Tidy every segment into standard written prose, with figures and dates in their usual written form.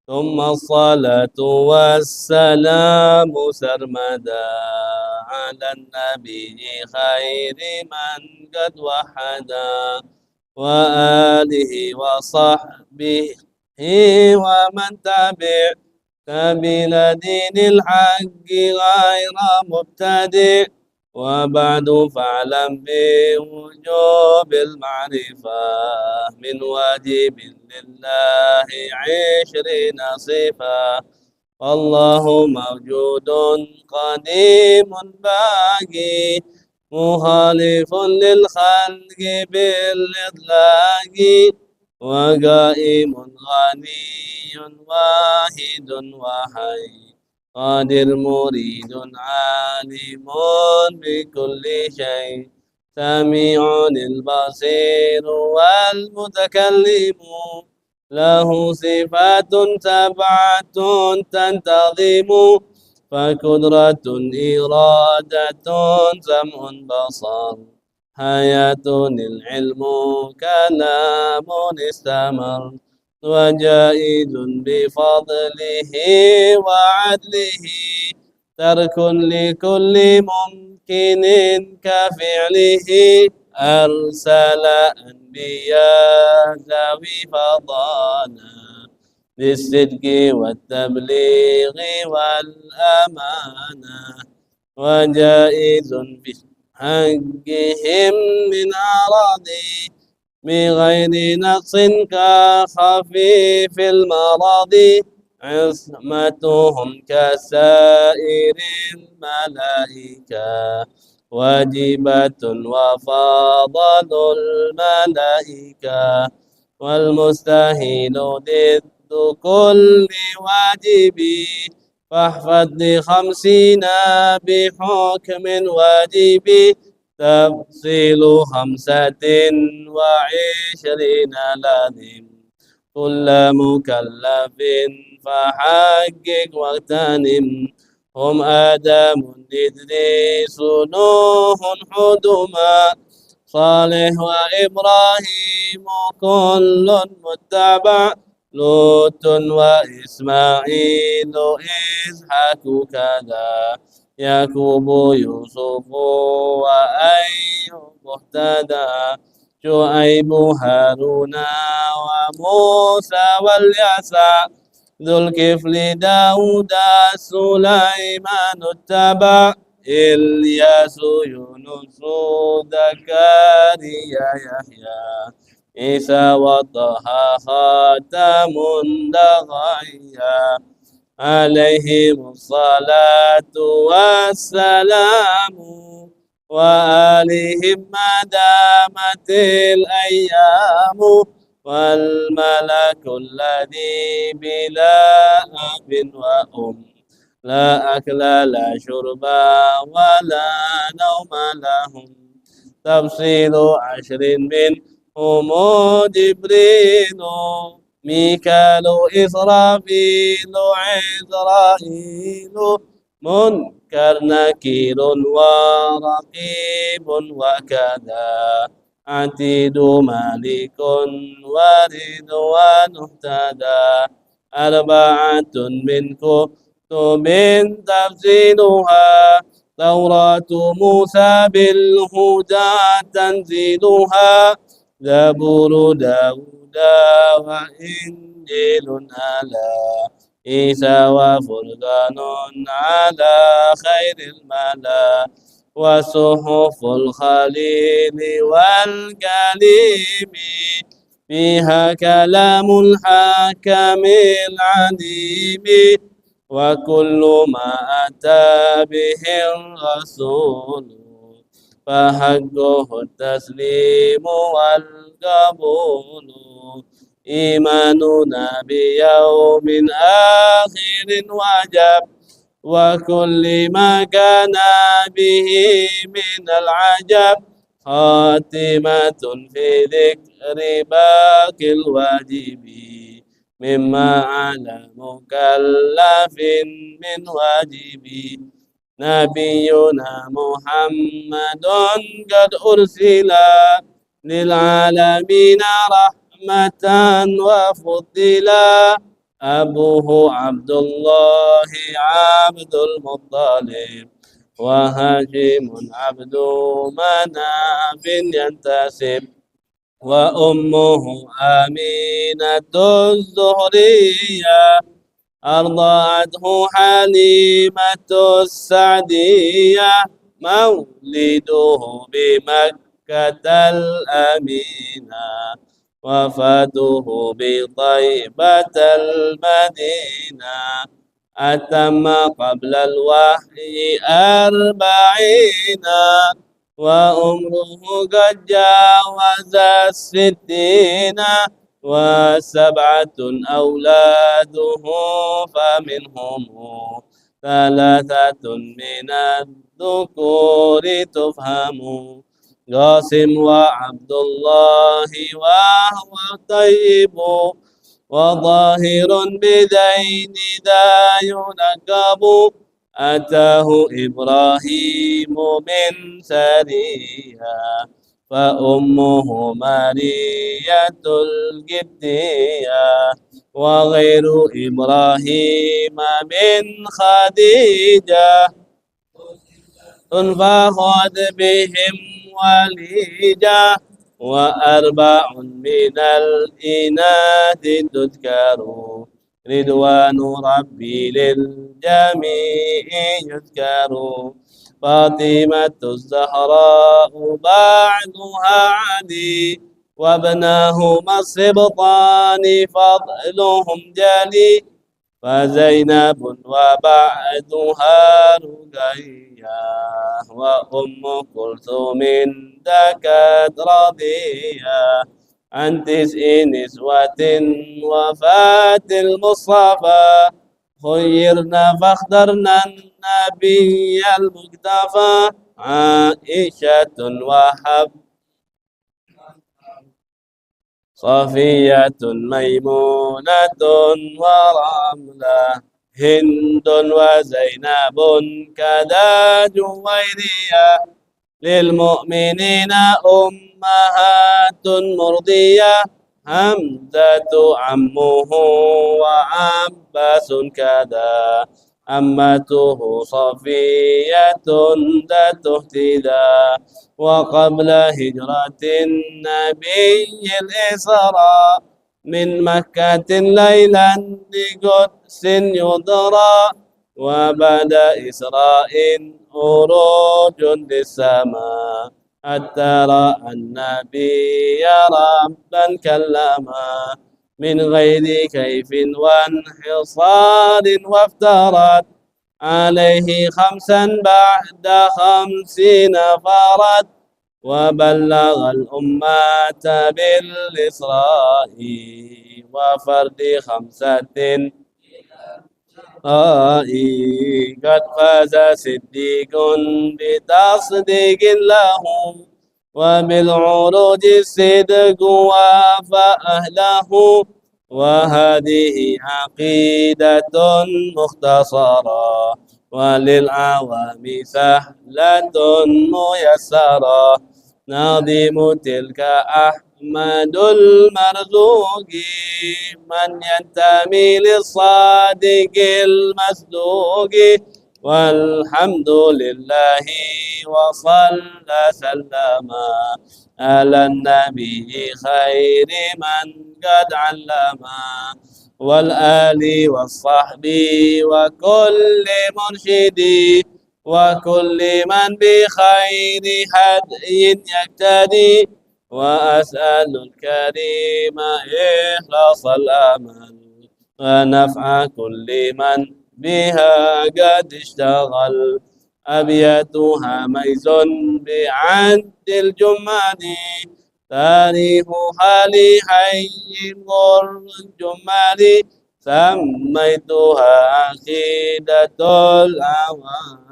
ثم الصلاة والسلام سرمدا على النبي خير من قد وحدا وآله وصحبه ومن تبع سبيل دين الحق غير مبتدئ وبعد فاعلم بوجوب المعرفة من واجب لله 20 صفة الله موجود قديم باقي مخالف للخلق بالإطلاق وقائم غني واحد وحي قادر مريد عالم بكل شيء سميع البصير والمتكلم له صفات 7 تنتظم فقدرة إرادة سمع بصر حياة العلم كلام استمر وجائز بفضله وعدله ترك لكل ممكن كفعله أرسل أنبياء ذوي فضانا بالصدق والتبليغ والأمانة وجائز بحقهم من أراضي بغير نقص كخفيف المرض عصمتهم كسائر الملائكة واجبة وفضل الملائكة والمستحيل ضد كل واجب فاحفظ ل50 بحكم واجب تفصيل 25 لازم كل مكلف فحقق واغتنم هم آدم إدريس نوح حدما صالح وإبراهيم كل متبع لوط وإسماعيل إسحاق كذا يعقوب يوسف وأيوب اهتدى شعيب هارون وموسى واليسع ذو الكفل داود سليمان اتبع إلياس يونس زكريا يحيى عيسى وطه خاتم دغيا عليهم الصلاة والسلام وآلهم ما دامت الأيام والملك الذي بلا أب وأم لا أكل لا شرب ولا نوم لهم تفصيل 10 منهم جبريل ميكال إسرافيل عزرائيل منكر نكير ورقيب وكذا عتيد مالك ورضوان اهتدى 4 من كتب تفصيلها توراة موسى بالهدى تنزيلها زبور داود وإنجيل على عيسى وفرقان على خير الملا وصحف الخليل والكليم فيها كلام الحكم العليم وكل ما أتى به الرسول فحقه التسليم والقبول إيماننا بيوم آخر وجب وكل ما كان به من العجب خاتمة في ذكر باقي الواجب مما على مكلف من واجب نبينا محمد قد أرسل للعالمين رحمة وفضلا أبوه عبد الله عبد المطلب وهاشم عبد مناف ينتسب وأمه آمينة الزهرية أرضعته حليمة السعدية مولده بمكة الأمينة وفاته بطيبة المدينة أتم قبل الوحي 40 وعمره قد جاوز 60 وسبعة أولاده فمنهم 3 من الذكور تفهم قاسم وعبد الله وهو طيب وظاهر بذين ذا ينكب أتاه إبراهيم من سريها فأمه مارية القبطية وغير إبراهيم من خديجة فخذ بهم وليجة و4 من الإناث تذكر رضوان ربي للجميع يذكر فاطمة الزهراء بعدها علي وابناهما السبطان فضلهم جلي فزينب وبعدها رقية وأم كلثوم ذكت رضية عن 9 نسوة وفاة المصطفى خيرنا فاخترنا النبي المقتفى عائشة وحب صفية ميمونة ورملة هند وزينب كذا جويرية للمؤمنين أمهات مرضية حمزة عمه وعباس كذا أمته صفية ذات اهتداء وقبل هجرة النبي الإسراء من مكة ليلا لقدس يضرى وبعد إسراء أروج للسماء حتى رأى النبي ربا كلما من غير كيف وانحصار وافترت عليه 5 بعد 50 فرد وبلغ الأمة بالإسراء وفرد 5 قد فاز صديق بتصديق له وبالعروج الصدق وافى أهله وهذه عقيدة مختصرة وللعوام سهلة ميسرة ناظم تلك أحمد المرزوق من ينتمي للصادق المصدوق والحمد لله وصلى سلم على النبي خير من قد علم والآل والصحب وكل مرشد وكل من بخير هدي يقتدي وأسأل الكريم إخلاص الأمل ونفع كل من بها قد اشتغل أبياتها ميز بعد الجمال تاريخ حالي حي مر الجمال سميتها عقيدة العوام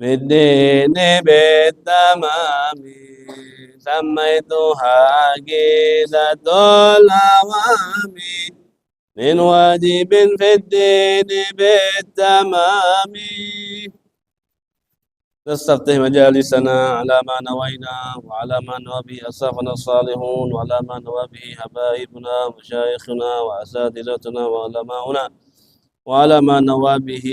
في الدين بالتمام سميتها عقيدة العوام من واجب في الدين بالتمام نستفتح مجالسنا على ما نوينا وعلى ما نوى به أسلافنا الصالحون وعلى ما نوى به حبائبنا ومشايخنا وأساتذتنا وعلماؤنا وعلى ما نوى به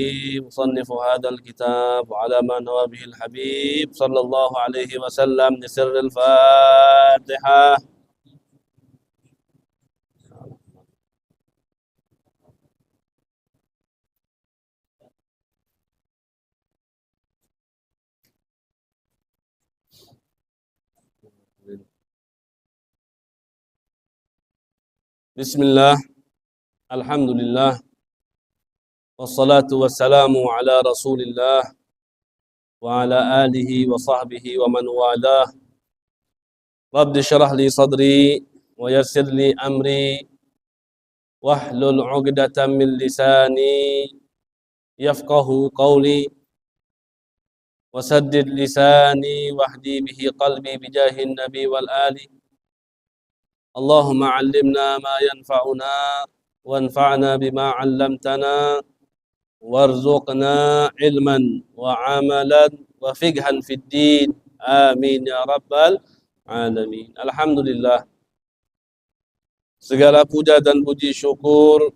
مصنف هذا الكتاب وعلى ما نوى به الحبيب صلى الله عليه وسلم بسر الفاتحة. بسم الله، الحمد لله، والصلاة والسلام على رسول الله وعلى آله وصحبه ومن والاه. رب اشرح لي صدري ويسر لي أمري واحلل عقدة من لساني يفقه قولي وسدد لساني واهدي به قلبي بجاه النبي والآل. اللهم علمنا ما ينفعنا وانفعنا بما علمتنا وارزقنا علما وعملا وفقها في الدين. Amin ya rabbal alamin. Alhamdulillah, segala puja dan puji syukur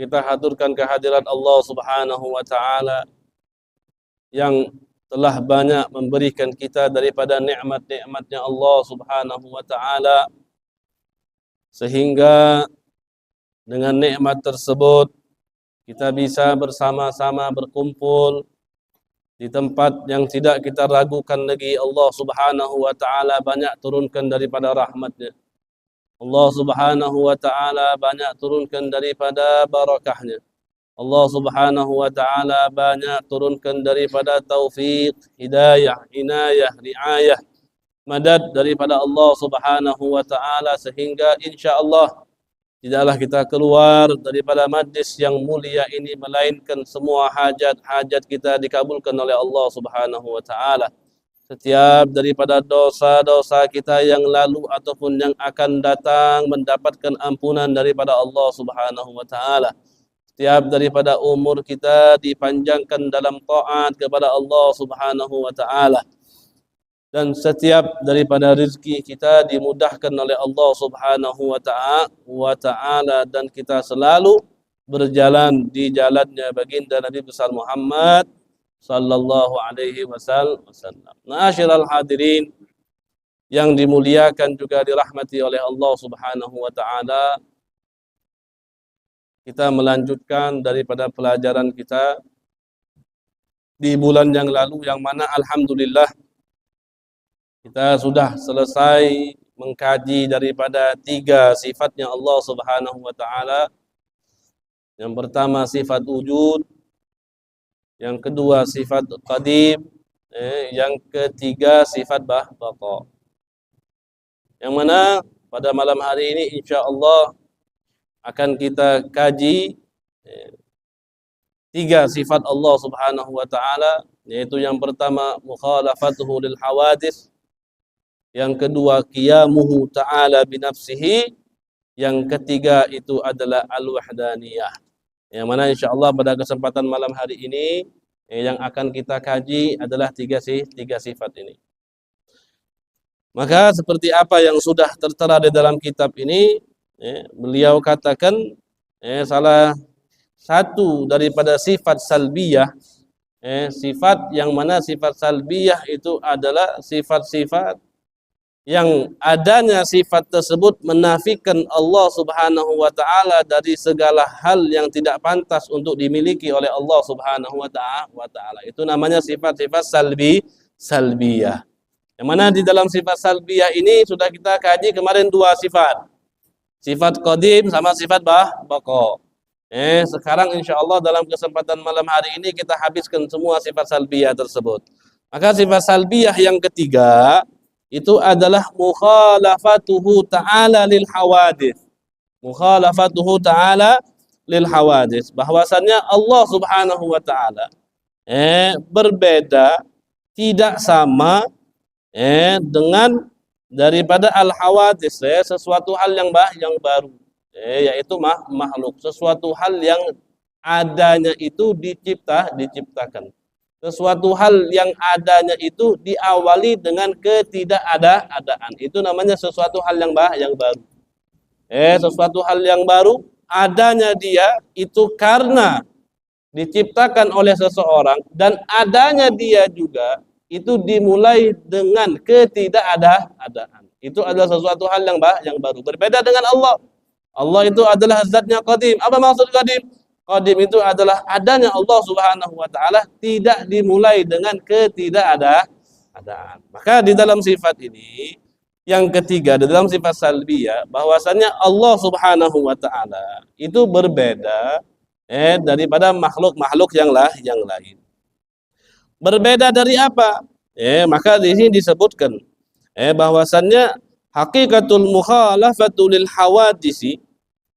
kita haturkan kehadirat Allah Subhanahu wa taala yang telah banyak memberikan kita daripada nikmat-nikmatnya Allah Subhanahu wa taala, sehingga dengan nikmat tersebut kita bisa bersama-sama berkumpul di tempat yang tidak kita ragukan lagi. Allah Subhanahu wa taala banyak turunkan daripada rahmatnya. Allah Subhanahu wa taala banyak turunkan daripada barakahnya. Allah Subhanahu wa taala banyak turunkan daripada taufik, hidayah, inayah, riayah, madad daripada Allah Subhanahu wa taala, sehingga insyaallah tidaklah kita keluar daripada majlis yang mulia ini melainkan semua hajat-hajat kita dikabulkan oleh Allah Subhanahu wa taala. Setiap daripada dosa-dosa kita yang lalu ataupun yang akan datang mendapatkan ampunan daripada Allah Subhanahu wa taala. Setiap daripada umur kita dipanjangkan dalam taat kepada Allah Subhanahu wa taala. Dan setiap daripada rezeki kita dimudahkan oleh Allah Subhanahu wa taala, dan kita selalu berjalan di jalannya baginda Nabi besar Muhammad sallallahu alaihi wasallam. Ma'asyiral hadirin yang dimuliakan juga dirahmati oleh Allah Subhanahu wa taala, kita melanjutkan daripada pelajaran kita di bulan yang lalu, yang mana alhamdulillah kita sudah selesai mengkaji daripada 3 sifatnya Allah Subhanahu wa taala. Yang pertama sifat wujud, yang kedua sifat qadim, yang ketiga sifat baqa. Yang mana pada malam hari ini insyaallah akan kita kaji 3 sifat Allah Subhanahu wa taala, yaitu yang pertama mukhalafatuhu lil hawadits, yang kedua qiyamuhu ta'ala binafsihi, yang ketiga itu adalah al-wahdaniyah. Yang mana insyaallah pada kesempatan malam hari ini yang akan kita kaji adalah 3 sifat ini. Maka seperti apa yang sudah tertera di dalam kitab ini, beliau katakan salah satu daripada sifat salbiyah, sifat yang mana sifat salbiyah itu adalah sifat-sifat yang adanya sifat tersebut menafikan Allah Subhanahu wa taala dari segala hal yang tidak pantas untuk dimiliki oleh Allah Subhanahu wa taala. Itu namanya sifat-sifat salbiyah. Yang mana di dalam sifat salbiyah ini sudah kita kaji kemarin 2 sifat. Sifat qadim sama sifat baqa. Sekarang insyaallah dalam kesempatan malam hari ini kita habiskan semua sifat salbiyah tersebut. Maka sifat salbiyah yang ketiga itu adalah mukhalafatuhu ta'ala lil hawadits. Mukhalafatuhu ta'ala lil hawadits. Bahwasannya Allah Subhanahu wa taala berbeda, tidak sama dengan daripada al hawadits, sesuatu hal yang baru, yaitu makhluk, sesuatu hal yang adanya itu diciptakan. Sesuatu hal yang adanya itu diawali dengan ketidakadaan. Itu namanya sesuatu hal yang baru. Sesuatu hal yang baru adanya dia itu karena diciptakan oleh seseorang, dan adanya dia juga itu dimulai dengan ketidakadaan. Itu adalah sesuatu hal yang baru. Berbeda dengan Allah. Allah itu adalah zatnya qadim. Apa maksud qadim? Qadim itu adalah adanya Allah Subhanahu wa taala tidak dimulai dengan ketidakadaan. Maka di dalam sifat ini yang ketiga, di dalam sifat salbiyah, bahwasannya Allah Subhanahu wa taala itu berbeda daripada makhluk-makhluk yang lain. Berbeda dari apa? Maka di sini disebutkan bahwasannya hakikatul mukhalafatu lil hawadisi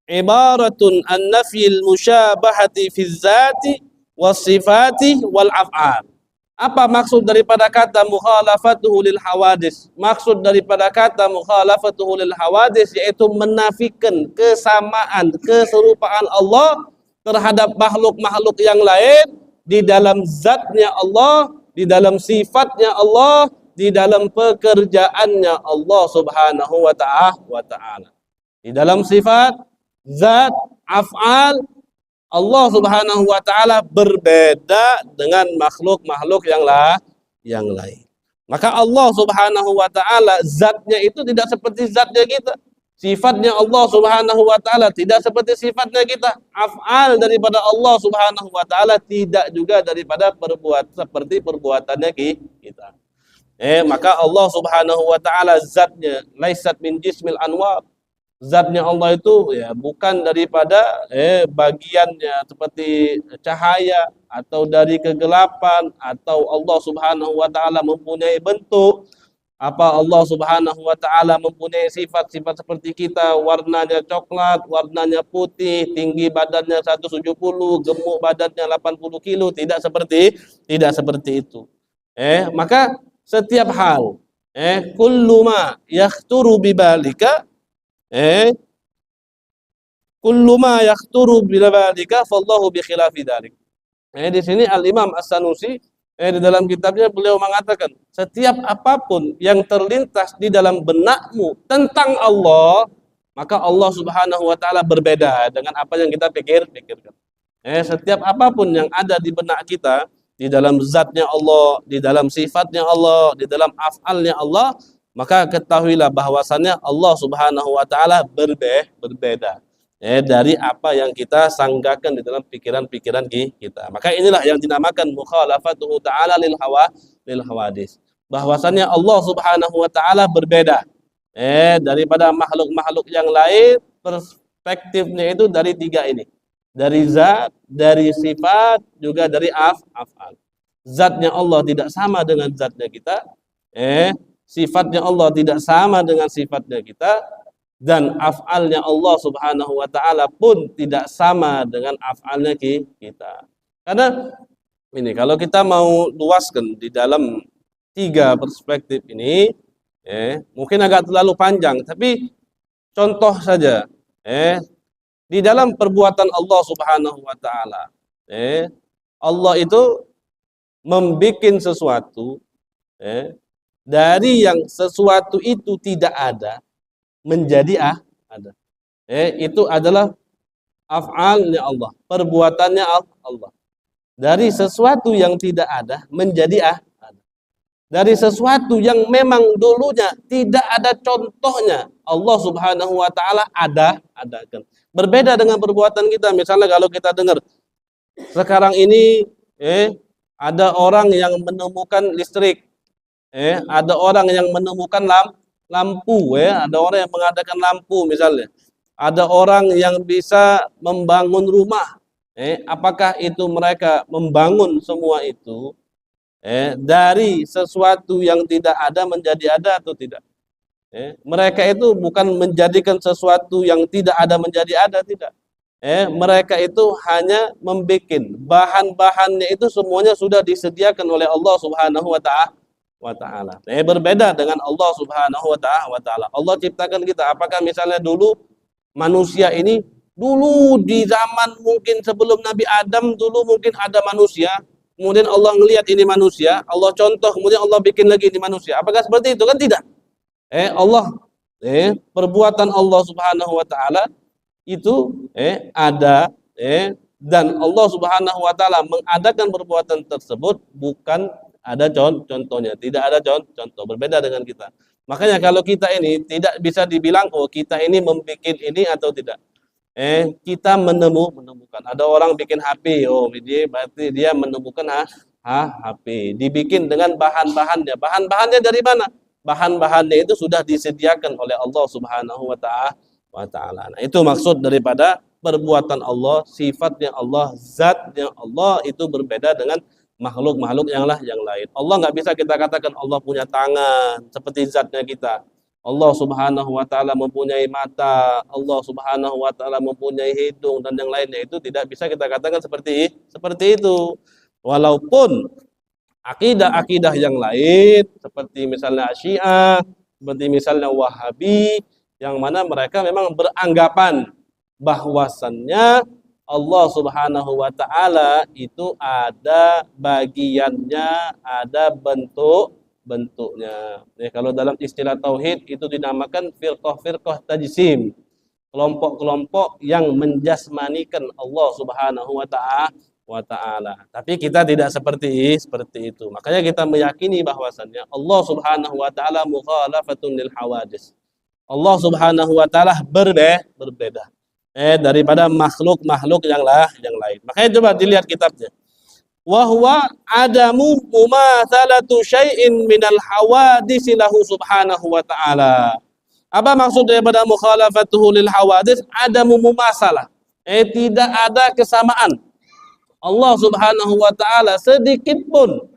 ibaratun an nafyil musyabahati fi dzati was sifati wal af'al. Apa maksud daripada kata mukhalafatuhu lil hawadis? Maksud daripada kata mukhalafatuhu lil hawadis yaitu menafikan kesamaan, keserupaan Allah terhadap makhluk-makhluk yang lain di dalam zatnya Allah, di dalam sifatnya Allah, di dalam pekerjaannya Allah Subhanahu wa ta'ala. Di dalam sifat, zat, af'al, Allah Subhanahu wa ta'ala berbeda dengan makhluk-makhluk yang lain. Maka Allah Subhanahu wa ta'ala zatnya itu tidak seperti zatnya kita. Sifatnya Allah Subhanahu wa ta'ala tidak seperti sifatnya kita. Af'al daripada Allah Subhanahu wa ta'ala tidak juga daripada seperti perbuatannya kita. Maka Allah Subhanahu wa ta'ala zatnya laisat min jismil anwar. Zatnya Allah itu ya bukan daripada bagiannya seperti cahaya atau dari kegelapan, atau Allah Subhanahu wa ta'ala mempunyai bentuk. Apa Allah Subhanahu wa ta'ala mempunyai sifat-sifat seperti kita, warnanya coklat, warnanya putih, tinggi badannya 170, gemuk badannya 80 kilo, tidak seperti itu. Maka setiap hal kullu ma yakhturu bibalika kullu ma yakhturu bibalika fallahu bi khilafi dzalik. Di sini Al-Imam As-Sanusi di dalam kitabnya beliau mengatakan, setiap apapun yang terlintas di dalam benakmu tentang Allah, maka Allah Subhanahu wa ta'ala berbeda dengan apa yang kita pikirkan. Setiap apapun yang ada di benak kita, di dalam zatnya Allah, di dalam sifatnya Allah, di dalam af'alnya Allah, maka ketahuilah bahwasannya Allah Subhanahu wa ta'ala berbeda dari apa yang kita sanggakan di dalam pikiran-pikiran kita. Maka inilah yang dinamakan mukhalafatuhu ta'ala lil hawadis. Bahwasannya Allah Subhanahu wa ta'ala berbeda daripada makhluk-makhluk yang lain. Perspektifnya itu dari tiga ini. Dari zat, dari sifat, juga dari af'al. Zatnya Allah tidak sama dengan zatnya kita. Sifatnya Allah tidak sama dengan sifatnya kita. Dan af'alnya Allah Subhanahu wa ta'ala pun tidak sama dengan af'alnya kita. Karena ini kalau kita mau luaskan di dalam tiga perspektif ini, mungkin agak terlalu panjang, tapi contoh saja, di dalam perbuatan Allah Subhanahu wa ta'ala, Allah itu membikin sesuatu dari yang sesuatu itu tidak ada menjadi ada. Itu adalah af'alnya Allah, perbuatannya Allah. Dari sesuatu yang tidak ada menjadi ada. Dari sesuatu yang memang dulunya tidak ada contohnya, Allah Subhanahu wa ta'ala adakan. Berbeda dengan perbuatan kita. Misalnya kalau kita dengar sekarang ini ada orang yang menemukan listrik, ada orang yang menemukan lampu, ada orang yang mengadakan lampu misalnya, ada orang yang bisa membangun rumah. Apakah itu mereka membangun semua itu dari sesuatu yang tidak ada menjadi ada atau tidak? Mereka itu bukan menjadikan sesuatu yang tidak ada menjadi ada, tidak. Mereka itu hanya membuat bahan-bahannya itu semuanya sudah disediakan oleh Allah Subhanahu wa ta'ala. Berbeda dengan Allah Subhanahu wa ta'ala. Allah ciptakan kita. Apakah misalnya dulu manusia ini, dulu di zaman mungkin sebelum Nabi Adam dulu mungkin ada manusia, kemudian Allah ngelihat ini manusia, Allah contoh, kemudian Allah bikin lagi ini manusia. Apakah seperti itu? Kan tidak. Allah perbuatan Allah Subhanahu wa taala itu ada dan Allah Subhanahu wa taala mengadakan perbuatan tersebut bukan ada contohnya, tidak ada contoh, berbeda dengan kita. Makanya kalau kita ini tidak bisa dibilang kita ini membuat ini atau tidak. Kita menemukan. Ada orang bikin HP, dia berarti dia menemukan HP. Dibikin dengan bahan-bahannya. Bahan-bahannya dari mana? Bahan-bahannya itu sudah disediakan oleh Allah Subhanahu wa taala. Nah, itu maksud daripada perbuatan Allah, sifatnya Allah, zatnya Allah itu berbeda dengan makhluk-makhluk yang lain. Allah nggak bisa kita katakan Allah punya tangan seperti zatnya kita. Allah Subhanahu wa taala mempunyai mata, Allah Subhanahu wa taala mempunyai hidung dan yang lainnya, itu tidak bisa kita katakan seperti itu. Walaupun akidah-akidah yang lain seperti misalnya Syiah, seperti misalnya Wahabi, yang mana mereka memang beranggapan bahwasannya Allah Subhanahu wa taala itu ada bagiannya, ada bentuknya. Kalau dalam istilah tauhid itu dinamakan firqah tajsim. Kelompok-kelompok yang menjasmanikan Allah Subhanahu wa taala. Tapi kita tidak seperti itu. Makanya kita meyakini bahwasannya Allah Subhanahu wa taala mukhalafatun lil hawadits. Allah Subhanahu wa taala berbeda daripada makhluk-makhluk yang lain. Makanya coba dilihat kitabnya. Wa huwa adamu mumatsalatu syai'in minal hawadits lahu subhanahu wa ta'ala. Apa maksud daripada mukhalafatuhu lil hawadits? Adamu mumasalah. Tidak ada kesamaan Allah Subhanahu wa taala sedikit pun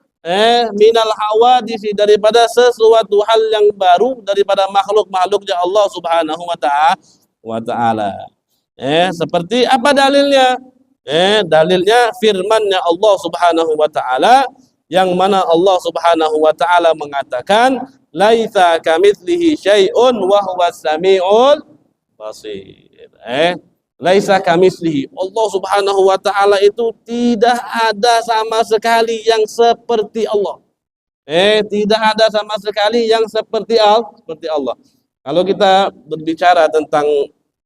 minal hawadits, daripada sesuatu hal yang baru daripada makhluk-makhluknya Allah Subhanahu wa taala. Seperti apa dalilnya? Dalilnya firman-Nya Allah Subhanahu wa taala, yang mana Allah Subhanahu wa taala mengatakan laisa kamitslihi syai'un wa huwas samiul basir. Laisa kamitslihi, Allah Subhanahu wa taala itu tidak ada sama sekali yang seperti Allah. Tidak ada sama sekali yang seperti Allah. Kalau kita berbicara tentang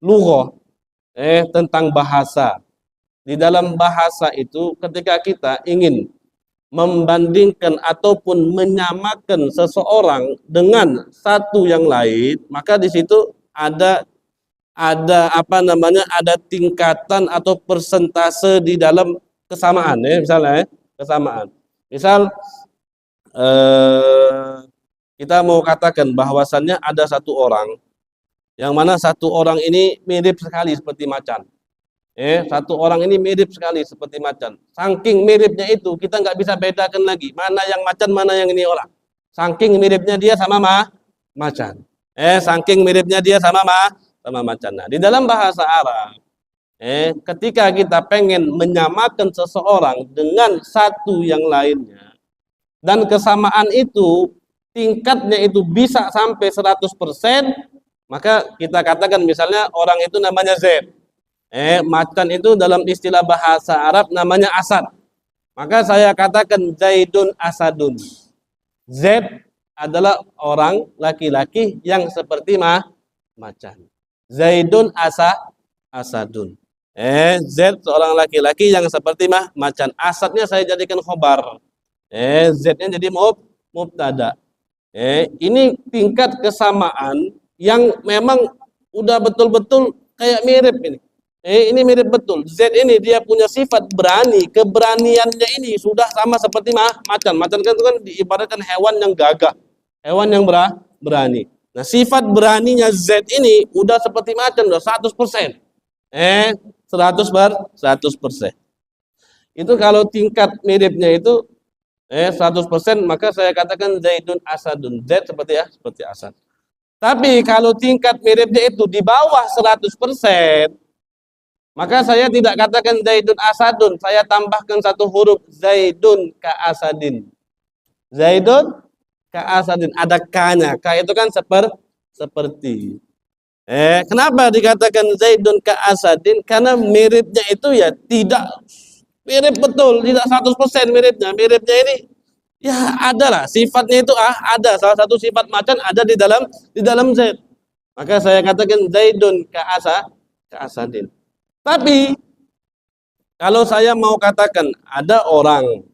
lughah, tentang bahasa, di dalam bahasa itu ketika kita ingin membandingkan ataupun menyamakan seseorang dengan satu yang lain, maka di situ ada tingkatan atau persentase di dalam kesamaan, misalnya kesamaan. Misal kita mau katakan bahwasannya ada satu orang yang mana satu orang ini mirip sekali seperti macan. Satu orang ini mirip sekali seperti macan. Saking miripnya itu kita nggak bisa bedakan lagi mana yang macan, mana yang ini orang. Saking miripnya dia sama macan. Saking miripnya dia sama macan. Nah, di dalam bahasa Arab, ketika kita pengen menyamakan seseorang dengan satu yang lainnya, dan kesamaan itu tingkatnya itu bisa sampai 100%, maka kita katakan misalnya orang itu namanya Z. Macan itu dalam istilah bahasa Arab namanya asad. Maka saya katakan Zaidun asadun. Z adalah orang laki-laki yang seperti macan. Zaidun asadun. Z seorang laki-laki yang seperti macan. Asadnya saya jadikan khobar. Z-nya jadi mubtada. Ini tingkat kesamaan yang memang udah betul-betul kayak mirip ini. Ini mirip betul. Z ini dia punya sifat berani, keberaniannya ini sudah sama seperti macan. Macan kan itu kan diibaratkan hewan yang gagah, hewan yang berani. Nah, sifat beraninya Z ini udah seperti macan, udah 100%. 100%. Itu kalau tingkat miripnya itu 100%, maka saya katakan Zaidun asadun. Z seperti asad. Tapi kalau tingkat miripnya itu di bawah 100%, maka saya tidak katakan Zaidun asadun, saya tambahkan satu huruf, Zaidun ka asadin. Zaidun ka asadin, ada K-nya. K itu kan seperti. Kenapa dikatakan Zaidun ka asadin? Karena miripnya itu ya tidak Mirip betul, tidak 100% miripnya. Miripnya ini ya ada lah, sifatnya itu ada. Salah satu sifat macan ada di dalam Zaid. Maka saya katakan Zaidun ka Asadin. Tapi kalau saya mau katakan ada orang,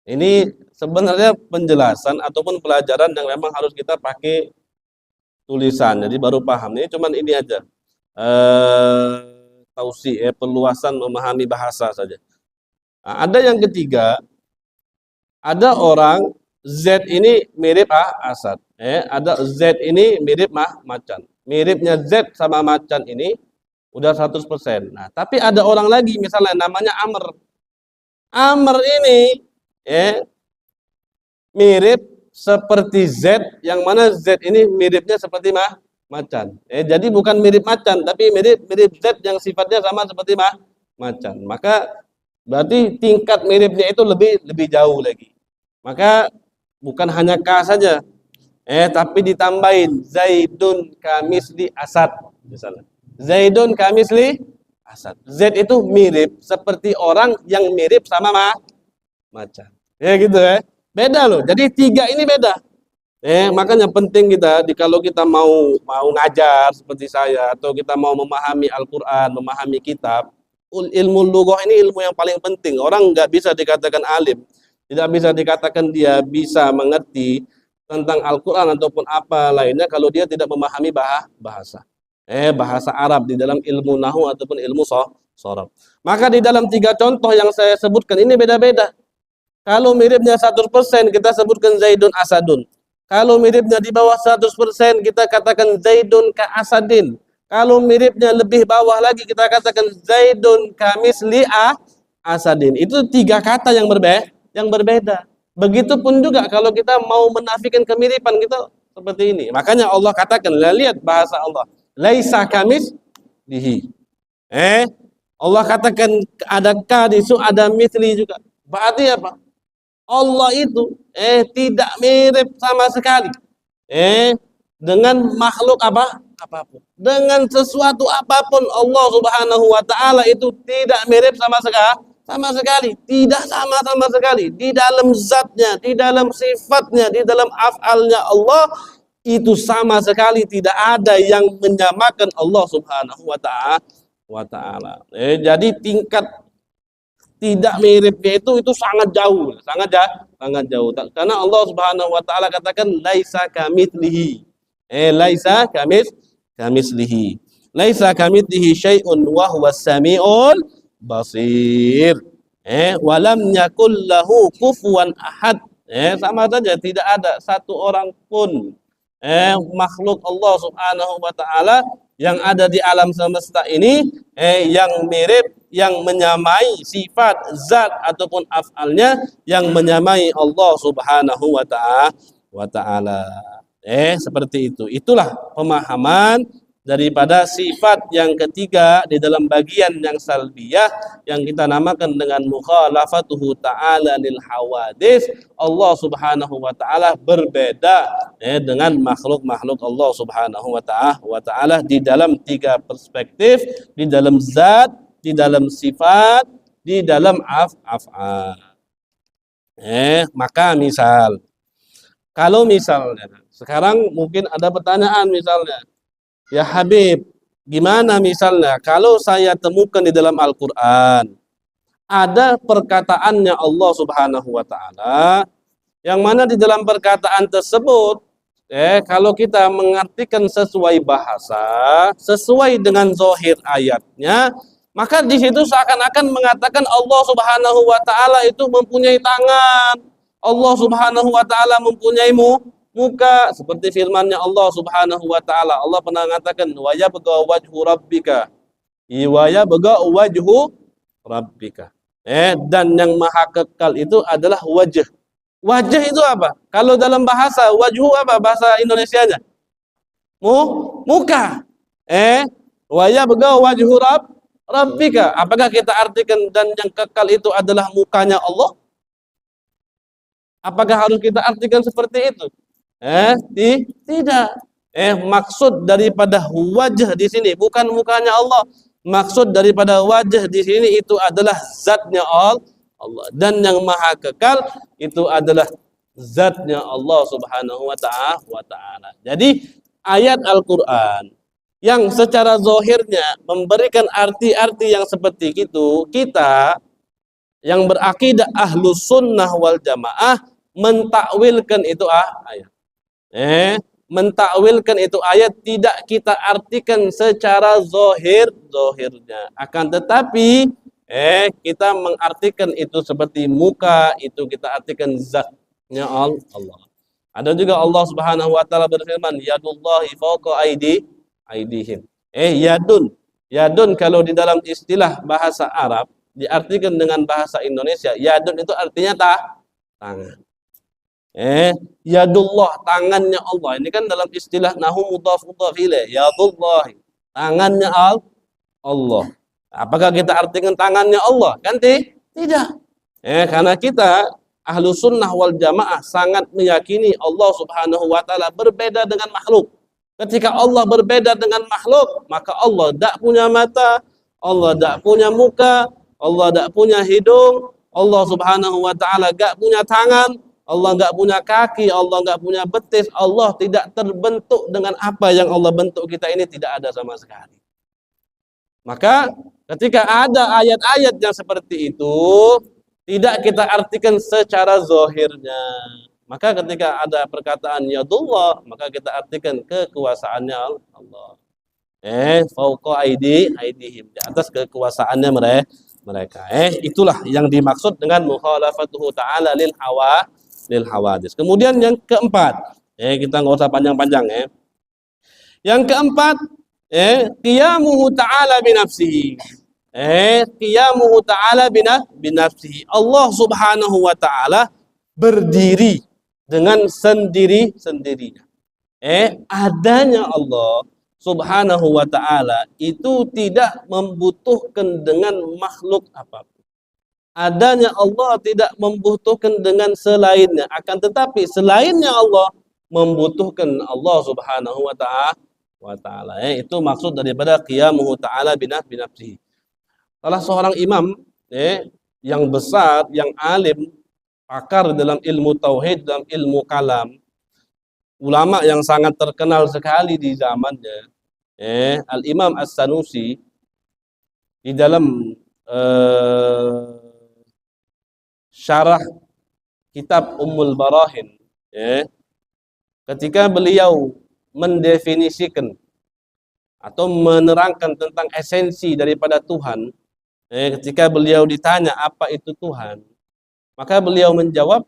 ini sebenarnya penjelasan ataupun pelajaran yang memang harus kita pakai tulisan, jadi baru paham. Ini cuman ini aja, perluasan memahami bahasa saja. Nah, ada yang ketiga, ada orang Z ini mirip Asad. Ada Z ini mirip macan. Miripnya Z sama macan ini udah 100%. Nah, tapi ada orang lagi misalnya namanya Amr. Amr ini mirip seperti Z, yang mana Z ini miripnya seperti macan. Jadi bukan mirip macan, tapi mirip Z yang sifatnya sama seperti macan. Maka berarti tingkat miripnya itu lebih jauh lagi. Maka bukan hanya K saja, tapi ditambahin Zaidun kamisli Asad misalnya. Zaidun kamisli Asad. Z itu mirip seperti orang yang mirip sama macan. Ya gitu ya. Beda loh. Jadi tiga ini beda. Makanya penting kita kalau kita mau ngajar seperti saya, atau kita mau memahami Al-Qur'an, memahami kitab, ilmu lughah ini ilmu yang paling penting. Orang nggak bisa dikatakan alim, tidak bisa dikatakan dia bisa mengerti tentang Al-Qur'an ataupun apa lainnya kalau dia tidak memahami bahasa. Bahasa Arab di dalam ilmu nahwu ataupun ilmu sharaf. Maka di dalam tiga contoh yang saya sebutkan ini beda-beda. Kalau miripnya 100% kita sebutkan Zaidun Asadun. Kalau miripnya di bawah 100% kita katakan Zaidun ka Asadin. Kalau miripnya lebih bawah lagi kita katakan Zaidun kamisli Asadin. Itu tiga kata yang berbeda. Begitupun juga kalau kita mau menafikan kemiripan kita seperti ini. Makanya Allah katakan, lihat bahasa Allah. Laisa kamislihi. Allah katakan ada ka di situ, ada misli juga. Berarti apa? Allah itu tidak mirip sama sekali dengan makhluk apapun. Dengan sesuatu apapun Allah Subhanahu wa taala itu tidak mirip sama sekali, tidak sama sekali. Di dalam zatnya, di dalam sifatnya, di dalam af'alnya Allah itu sama sekali tidak ada yang menyamakan Allah Subhanahu wa taala. Jadi tingkat tidak miripnya itu sangat jauh. Karena Allah Subhanahu wa taala katakan laisa kamitslihi. Laisa kamitslihi. Laisa kamitslihi syai'un wa huwas samiul basir. Wa lam yakul lahu kufuwan ahad. Sama saja, tidak ada satu orang pun makhluk Allah Subhanahu wa taala yang ada di alam semesta ini yang mirip, yang menyamai sifat, zat ataupun af'alnya yang menyamai Allah Subhanahu wa taala. Seperti itu. Itulah pemahaman daripada sifat yang ketiga di dalam bagian yang salbiyah yang kita namakan dengan mukhalafatuhu ta'ala lil hawadis. Allah Subhanahu wa taala berbeda dengan makhluk-makhluk Allah Subhanahu wa taala di dalam tiga perspektif, di dalam zat, di dalam sifat, di dalam af'al. Maka kalau misalnya sekarang mungkin ada pertanyaan misalnya, ya Habib, gimana misalnya kalau saya temukan di dalam Al-Qur'an ada perkataannya Allah Subhanahu wa taala yang mana di dalam perkataan tersebut kalau kita mengartikan sesuai bahasa, sesuai dengan zahir ayatnya, maka di situ seakan-akan mengatakan Allah Subhanahu wa taala itu mempunyai tangan, Allah Subhanahu wa taala mempunyai muka, seperti firman-Nya Allah Subhanahu wa taala. Allah pernah mengatakan wa yabqa wajhu rabbika. Wa yabqa wajhu rabbika. Dan yang maha kekal itu adalah wajah. Wajah itu apa? Kalau dalam bahasa wajhu apa bahasa Indonesianya? Muka. Wa yabqa wajhu rabbika. Apakah kita artikan dan yang kekal itu adalah mukanya Allah? Apakah harus kita artikan seperti itu? Tidak. Maksud daripada wajah di sini bukan mukanya Allah, Maksud daripada wajah di sini itu adalah zatnya Allah, dan yang maha kekal itu adalah zatnya Allah Subhanahu wa taala. Jadi ayat Al-Qur'an yang secara zahirnya memberikan arti-arti yang seperti itu, kita yang berakidah ahlus sunnah wal jamaah mentakwilkan itu ayat. Mentakwilkan itu ayat tidak kita artikan secara zahirnya. Akan tetapi kita mengartikan itu seperti muka, itu kita artikan zatnya Allah. Ada juga Allah Subhanahu wa taala berfirman, yadullahi fawqa aidihim. Yadun kalau di dalam istilah bahasa Arab diartikan dengan bahasa Indonesia, yadun itu artinya tangan. Yadullah, tangannya Allah. Ini kan dalam istilah nahu mudhaf ilaih. Yadullah, tangannya Allah. Apakah kita artikan tangannya Allah? Kan tidak. Karena kita ahlu sunnah wal jamaah sangat meyakini Allah Subhanahu wa taala berbeda dengan makhluk. Ketika Allah berbeda dengan makhluk, maka Allah tidak punya mata, Allah tidak punya muka, Allah tidak punya hidung, Allah Subhanahu wa taala tidak punya tangan, Allah nggak punya kaki, Allah nggak punya betis, Allah tidak terbentuk dengan apa yang Allah bentuk kita ini, tidak ada sama sekali. Maka ketika ada ayat-ayat yang seperti itu, tidak kita artikan secara zahirnya. Maka ketika ada perkataan yadullah, maka kita artikan kekuasaannya Allah. Fauqa aidihim, di atas kekuasaannya mereka. Itulah yang dimaksud dengan mukhalafatuhu ta'ala lil hawadis. Kemudian yang keempat, kita nggak usah panjang-panjang. Yang keempat, qiyamuhu ta'ala binafsihi. Qiyamuhu ta'ala binafsihi. Allah Subhanahu wa ta'ala berdiri dengan sendirinya. Adanya Allah Subhanahu wa ta'ala itu tidak membutuhkan dengan makhluk apapun. Adanya Allah tidak membutuhkan dengan selainnya. Akan tetapi selainnya Allah membutuhkan Allah Subhanahu wa ta'ala. Itu maksud daripada qiyamuhu ta'ala binafsihi. Salah seorang imam yang besar, yang alim, pakar dalam ilmu tauhid, dalam ilmu kalam, ulama yang sangat terkenal sekali di zamannya, Al-Imam As-Sanusi, di dalam syarah kitab Ummul Barahin, ketika beliau mendefinisikan atau menerangkan tentang esensi daripada Tuhan, ketika beliau ditanya apa itu Tuhan, maka beliau menjawab,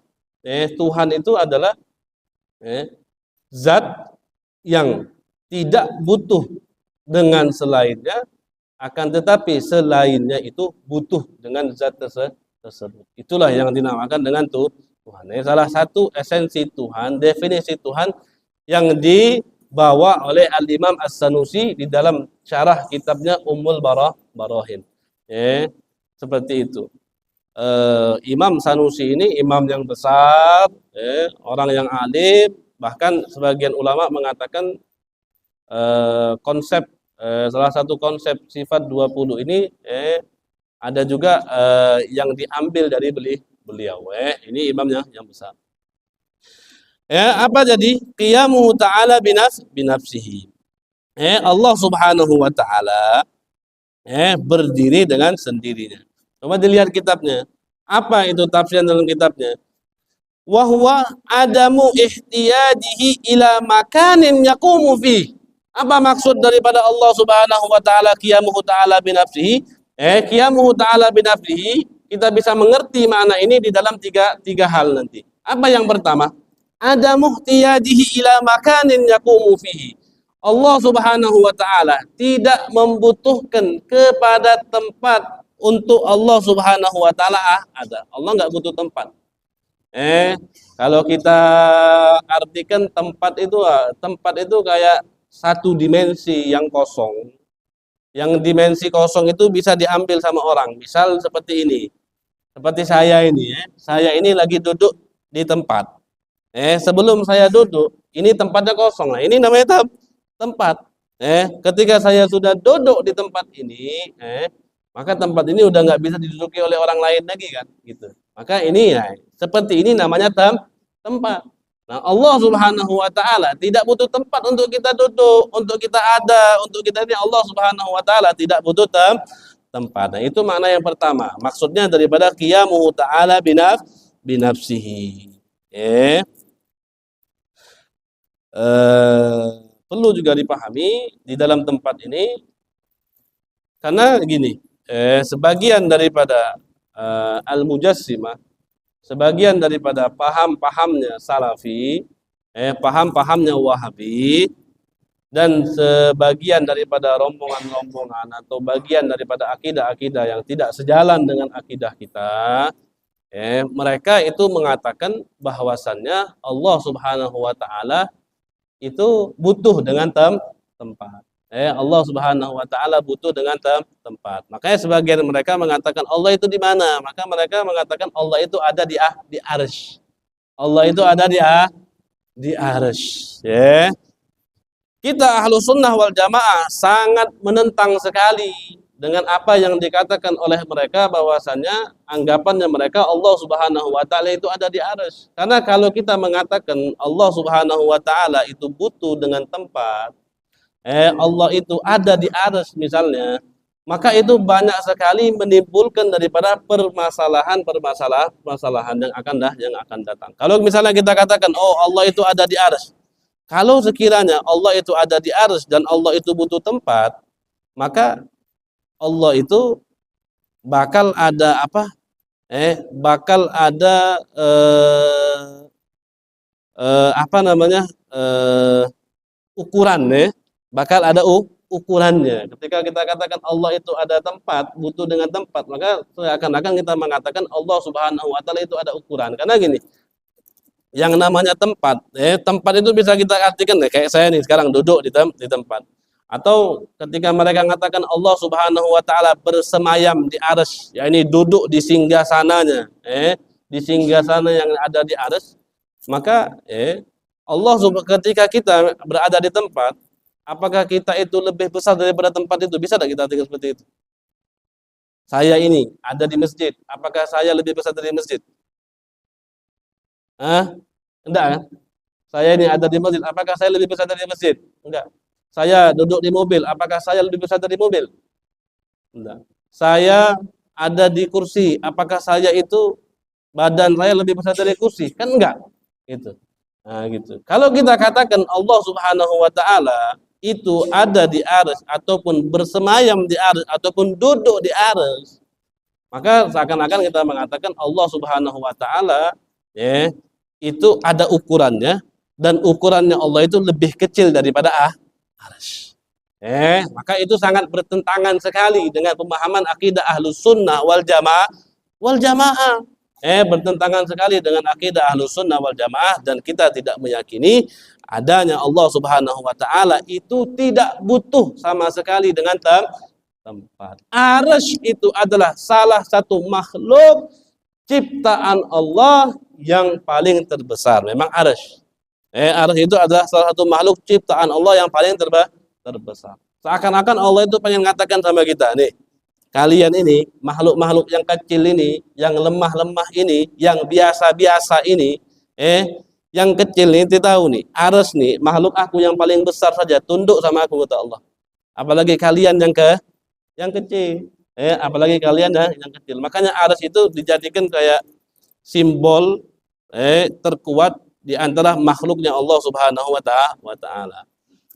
Tuhan itu adalah zat yang tidak butuh dengan selainnya, akan tetapi selainnya itu butuh dengan zat tersebut. Itulah yang dinamakan dengan Tuhan. Salah satu esensi Tuhan, definisi Tuhan yang dibawa oleh Al-Imam As-Sanusi di dalam syarah kitabnya Ummul Barahin. Seperti itu. Imam Sanusi ini imam yang besar, orang yang alim, bahkan sebagian ulama mengatakan konsep salah satu konsep sifat 20 ini ada juga yang diambil dari beliau. Ini imamnya yang besar. Apa jadi qiyamuhu ta'ala binafsihi? Allah Subhanahu wa ta'ala berdiri dengan sendirinya. Coba dilihat kitabnya. Apa itu tafsir dalam kitabnya? Wa huwa adamu ihtiyadihi ila makanin yaqumu fi. Apa maksud daripada Allah Subhanahu wa taala qiyamuhu ta'ala binafsihi? Qiyamuhu ta'ala binafsihi, kita bisa mengerti makna ini di dalam tiga hal nanti. Apa yang pertama? Adamu ihtiyadihi ila makanin yaqumu fihi. Allah Subhanahu wa taala tidak membutuhkan kepada tempat untuk Allah Subhanahu wa taala ada. Allah nggak butuh tempat. Kalau kita artikan tempat itu kayak satu dimensi yang kosong. Yang dimensi kosong itu bisa diambil sama orang. Misal seperti ini. Seperti saya ini, Saya ini lagi duduk di tempat. Sebelum saya duduk, ini tempatnya kosong. Nah, ini namanya tempat. Ketika saya sudah duduk di tempat ini, maka tempat ini udah nggak bisa diduduki oleh orang lain lagi kan, gitu. Maka ini ya, seperti ini namanya tempat. Nah, Allah Subhanahu wa taala tidak butuh tempat untuk kita duduk, untuk kita ada, untuk kita ini Allah Subhanahu wa taala tidak butuh tempat. Nah, itu makna yang pertama. Maksudnya daripada qiyamuhu ta'ala binafsihi. Perlu juga dipahami di dalam tempat ini karena gini, sebagian daripada al-mujassimah, sebagian daripada paham-pahamnya salafi, paham-pahamnya wahabi, dan sebagian daripada rombongan-rombongan atau bagian daripada akidah-akidah yang tidak sejalan dengan akidah kita, mereka itu mengatakan bahwasannya Allah Subhanahu wa taala itu butuh dengan tempat. Allah Subhanahu wa taala butuh dengan tempat. Makanya sebagian mereka mengatakan Allah itu di mana? Maka mereka mengatakan Allah itu ada di arsy. Allah itu ada di arsy, ya. Kita ahlu sunnah wal jamaah sangat menentang sekali dengan apa yang dikatakan oleh mereka bahwasannya anggapannya mereka Allah Subhanahu wa taala itu ada di arsy. Karena kalau kita mengatakan Allah Subhanahu wa taala itu butuh dengan tempat, Allah itu ada di arsy misalnya, maka itu banyak sekali menimbulkan daripada permasalahan yang akan datang. Kalau misalnya kita katakan oh Allah itu ada di arsy, kalau sekiranya Allah itu ada di arsy dan Allah itu butuh tempat, maka Allah itu bakal ada apa? Bakal ada apa namanya? Ukuran, bakal ada ukurannya. Ketika kita katakan Allah itu ada tempat, butuh dengan tempat, maka seakan-akan kita mengatakan Allah Subhanahu wa taala itu ada ukuran. Karena gini, yang namanya tempat, tempat itu bisa kita artikan kayak saya nih sekarang duduk di tempat. Atau ketika mereka mengatakan Allah Subhanahu wa taala bersemayam di arsy, yakni duduk di singgasananya, di singgasana yang ada di arsy, maka Allah ketika kita berada di tempat, apakah kita itu lebih besar daripada tempat itu? Bisa tidak kita artikan seperti itu? Saya ini ada di masjid, apakah saya lebih besar dari masjid? Enggak kan? Saya ini ada di masjid, apakah saya lebih besar dari masjid? Enggak. Saya duduk di mobil, apakah saya lebih besar dari mobil? Enggak. Saya ada di kursi, apakah saya itu badan saya lebih besar dari kursi? Kan enggak. Gitu. Nah, gitu. Kalau kita katakan Allah Subhanahu wa taala itu ada di arsy ataupun bersemayam di arsy ataupun duduk di arsy, maka seakan-akan kita mengatakan Allah Subhanahu wa taala itu ada ukurannya dan ukurannya Allah itu lebih kecil daripada arsy. Maka itu sangat bertentangan sekali dengan pemahaman akidah Ahlus Sunnah wal Jamaah. Bertentangan sekali dengan akidah Ahlus Sunnah wal Jamaah, dan kita tidak meyakini adanya Allah Subhanahu wa taala itu tidak butuh sama sekali dengan tempat. Arsy itu adalah salah satu makhluk ciptaan Allah yang paling terbesar. Memang arsy. Arsy itu adalah salah satu makhluk ciptaan Allah yang paling terbesar. Seakan-akan Allah itu pengen mengatakan sama kita, nih, kalian ini, makhluk-makhluk yang kecil ini, yang lemah-lemah ini, yang biasa-biasa ini, yang kecil ini, kita tahu nih, arsy nih, makhluk aku yang paling besar saja, tunduk sama aku, kata Allah. Apalagi kalian yang kecil. Apalagi kalian yang kecil. Makanya arsy itu dijadikan kayak simbol terkuat di antara makhluknya Allah Subhanahu wa taala.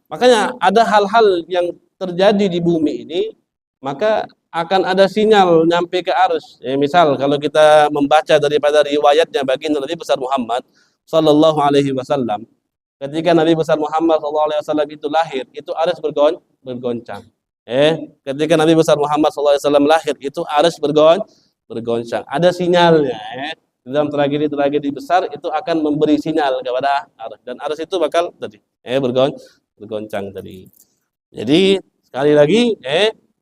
Makanya ada hal-hal yang terjadi di bumi ini, maka akan ada sinyal nyampe ke arsy. Misal kalau kita membaca daripada riwayatnya baginda Nabi besar Muhammad sallallahu alaihi wasallam, ketika Nabi besar Muhammad sallallahu alaihi wasallam itu lahir, itu arsy bergoncang. Ketika Nabi besar Muhammad sallallahu alaihi wasallam lahir, itu arsy bergoncang. Ada sinyalnya. Dalam tragedi-tragedi besar itu akan memberi sinyal kepada arsy, dan arsy itu bakal tadi bergoncang tadi. Jadi sekali lagi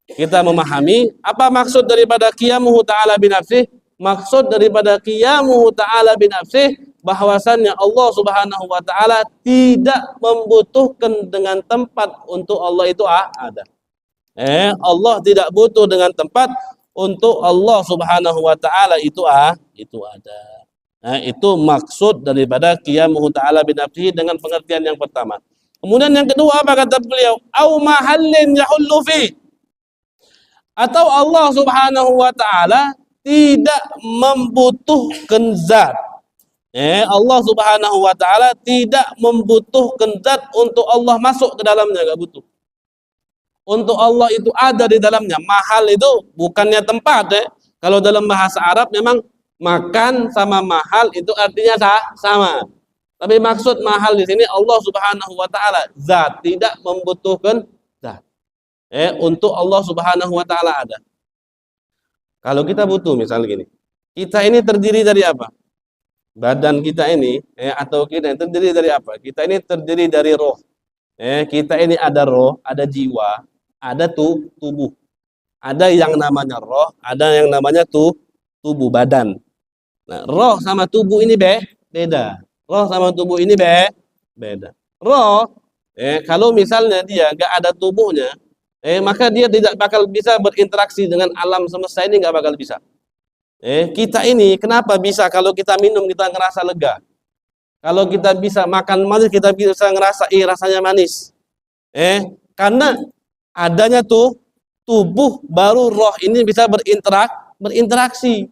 kita memahami apa maksud daripada qiyamuhu ta'ala binafsih. maksud daripada qiyamuhu ta'ala binafsih, bahwasannya Allah subhanahu wa ta'ala tidak membutuhkan dengan tempat untuk Allah itu ada. Allah tidak butuh dengan tempat untuk Allah subhanahu wa ta'ala itu ada. Itu maksud daripada qiyamuhu ta'ala binafsihi dengan pengertian yang pertama. Kemudian yang kedua apa kata beliau? Au mahallin yahullu fi. Atau Allah subhanahu wa ta'ala tidak membutuhkan zat. Allah subhanahu wa ta'ala tidak membutuhkan zat untuk Allah masuk ke dalamnya, enggak butuh. Untuk Allah itu ada di dalamnya. Mahal itu bukannya tempat. Kalau dalam bahasa Arab memang makan sama mahal itu artinya sama. Tapi maksud mahal di sini Allah subhanahu wa ta'ala zat, tidak membutuhkan zat. Untuk Allah subhanahu wa ta'ala ada. Kalau kita butuh misalnya gini, kita ini terdiri dari apa? Badan kita ini, atau kita ini terdiri dari apa? Kita ini terdiri dari roh. Kita ini ada roh, ada jiwa, ada tubuh. Ada yang namanya roh, ada yang namanya tubuh, badan. Nah, roh sama tubuh ini beda. Roh sama tubuh ini beda. Roh, kalau misalnya dia nggak ada tubuhnya, maka dia tidak bakal bisa berinteraksi dengan alam semesta ini, nggak bakal bisa. Kita ini kenapa bisa kalau kita minum kita ngerasa lega? Kalau kita bisa makan manis kita bisa ngerasa rasanya manis. Karena adanya tubuh baru roh ini bisa berinteraksi.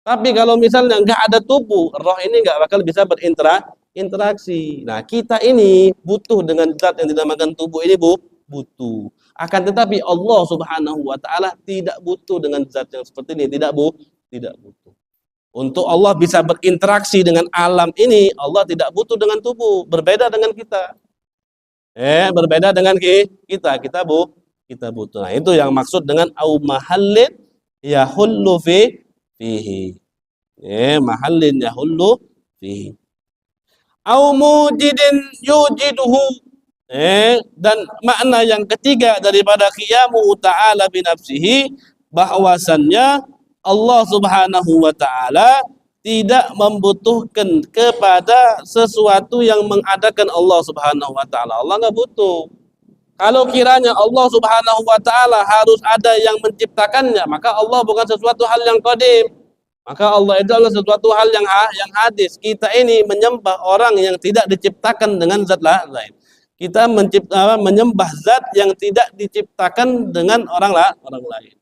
Tapi kalau misalnya nggak ada tubuh, roh ini nggak bakal bisa berinteraksi. Nah, kita ini butuh dengan zat yang dinamakan tubuh ini butuh. Akan tetapi Allah subhanahu wa ta'ala tidak butuh dengan zat yang seperti ini, tidak butuh. Untuk Allah bisa berinteraksi dengan alam ini, Allah tidak butuh dengan tubuh, berbeda dengan kita. Berbeda dengan kita butuh. Nah, itu yang maksud dengan au mahallin yahullu fihi. Mahallin yahullu fihi. Au mujidin yujiduhu. Dan makna yang ketiga daripada qiyamuhu ta'ala binafsihi, bahwasannya Allah subhanahu wa ta'ala tidak membutuhkan kepada sesuatu yang mengadakan Allah subhanahu wa ta'ala. Allah nggak butuh. Kalau kiranya Allah subhanahu wa ta'ala harus ada yang menciptakannya, maka Allah bukan sesuatu hal yang qadim. Maka Allah itu adalah sesuatu hal yang hadis. Kita ini menyembah orang yang tidak diciptakan dengan zat lain. Kita menyembah zat yang tidak diciptakan dengan orang lain.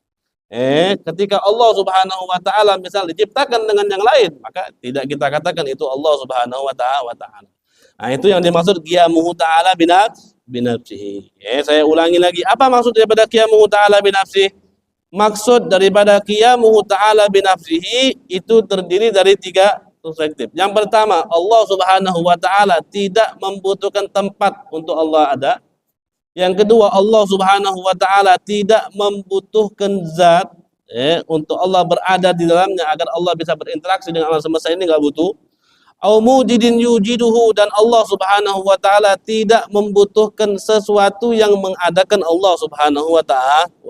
Ketika Allah subhanahu wa ta'ala misal diciptakan dengan yang lain, maka tidak kita katakan itu Allah subhanahu wa ta'ala. Nah, itu yang dimaksud qiyamuhu ta'ala binafsihi. Saya ulangi lagi, apa maksud daripada qiyamuhu ta'ala binafsihi? Maksud daripada qiyamuhu ta'ala binafsihi itu terdiri dari 3 perspektif. Yang pertama, Allah subhanahu wa ta'ala tidak membutuhkan tempat untuk Allah ada. Yang kedua, Allah subhanahu wa ta'ala tidak membutuhkan zat untuk Allah berada di dalamnya agar Allah bisa berinteraksi dengan alam semesta ini, nggak butuh. Au mujidin yujiduhu, dan Allah subhanahu wa ta'ala tidak membutuhkan sesuatu yang mengadakan Allah subhanahu wa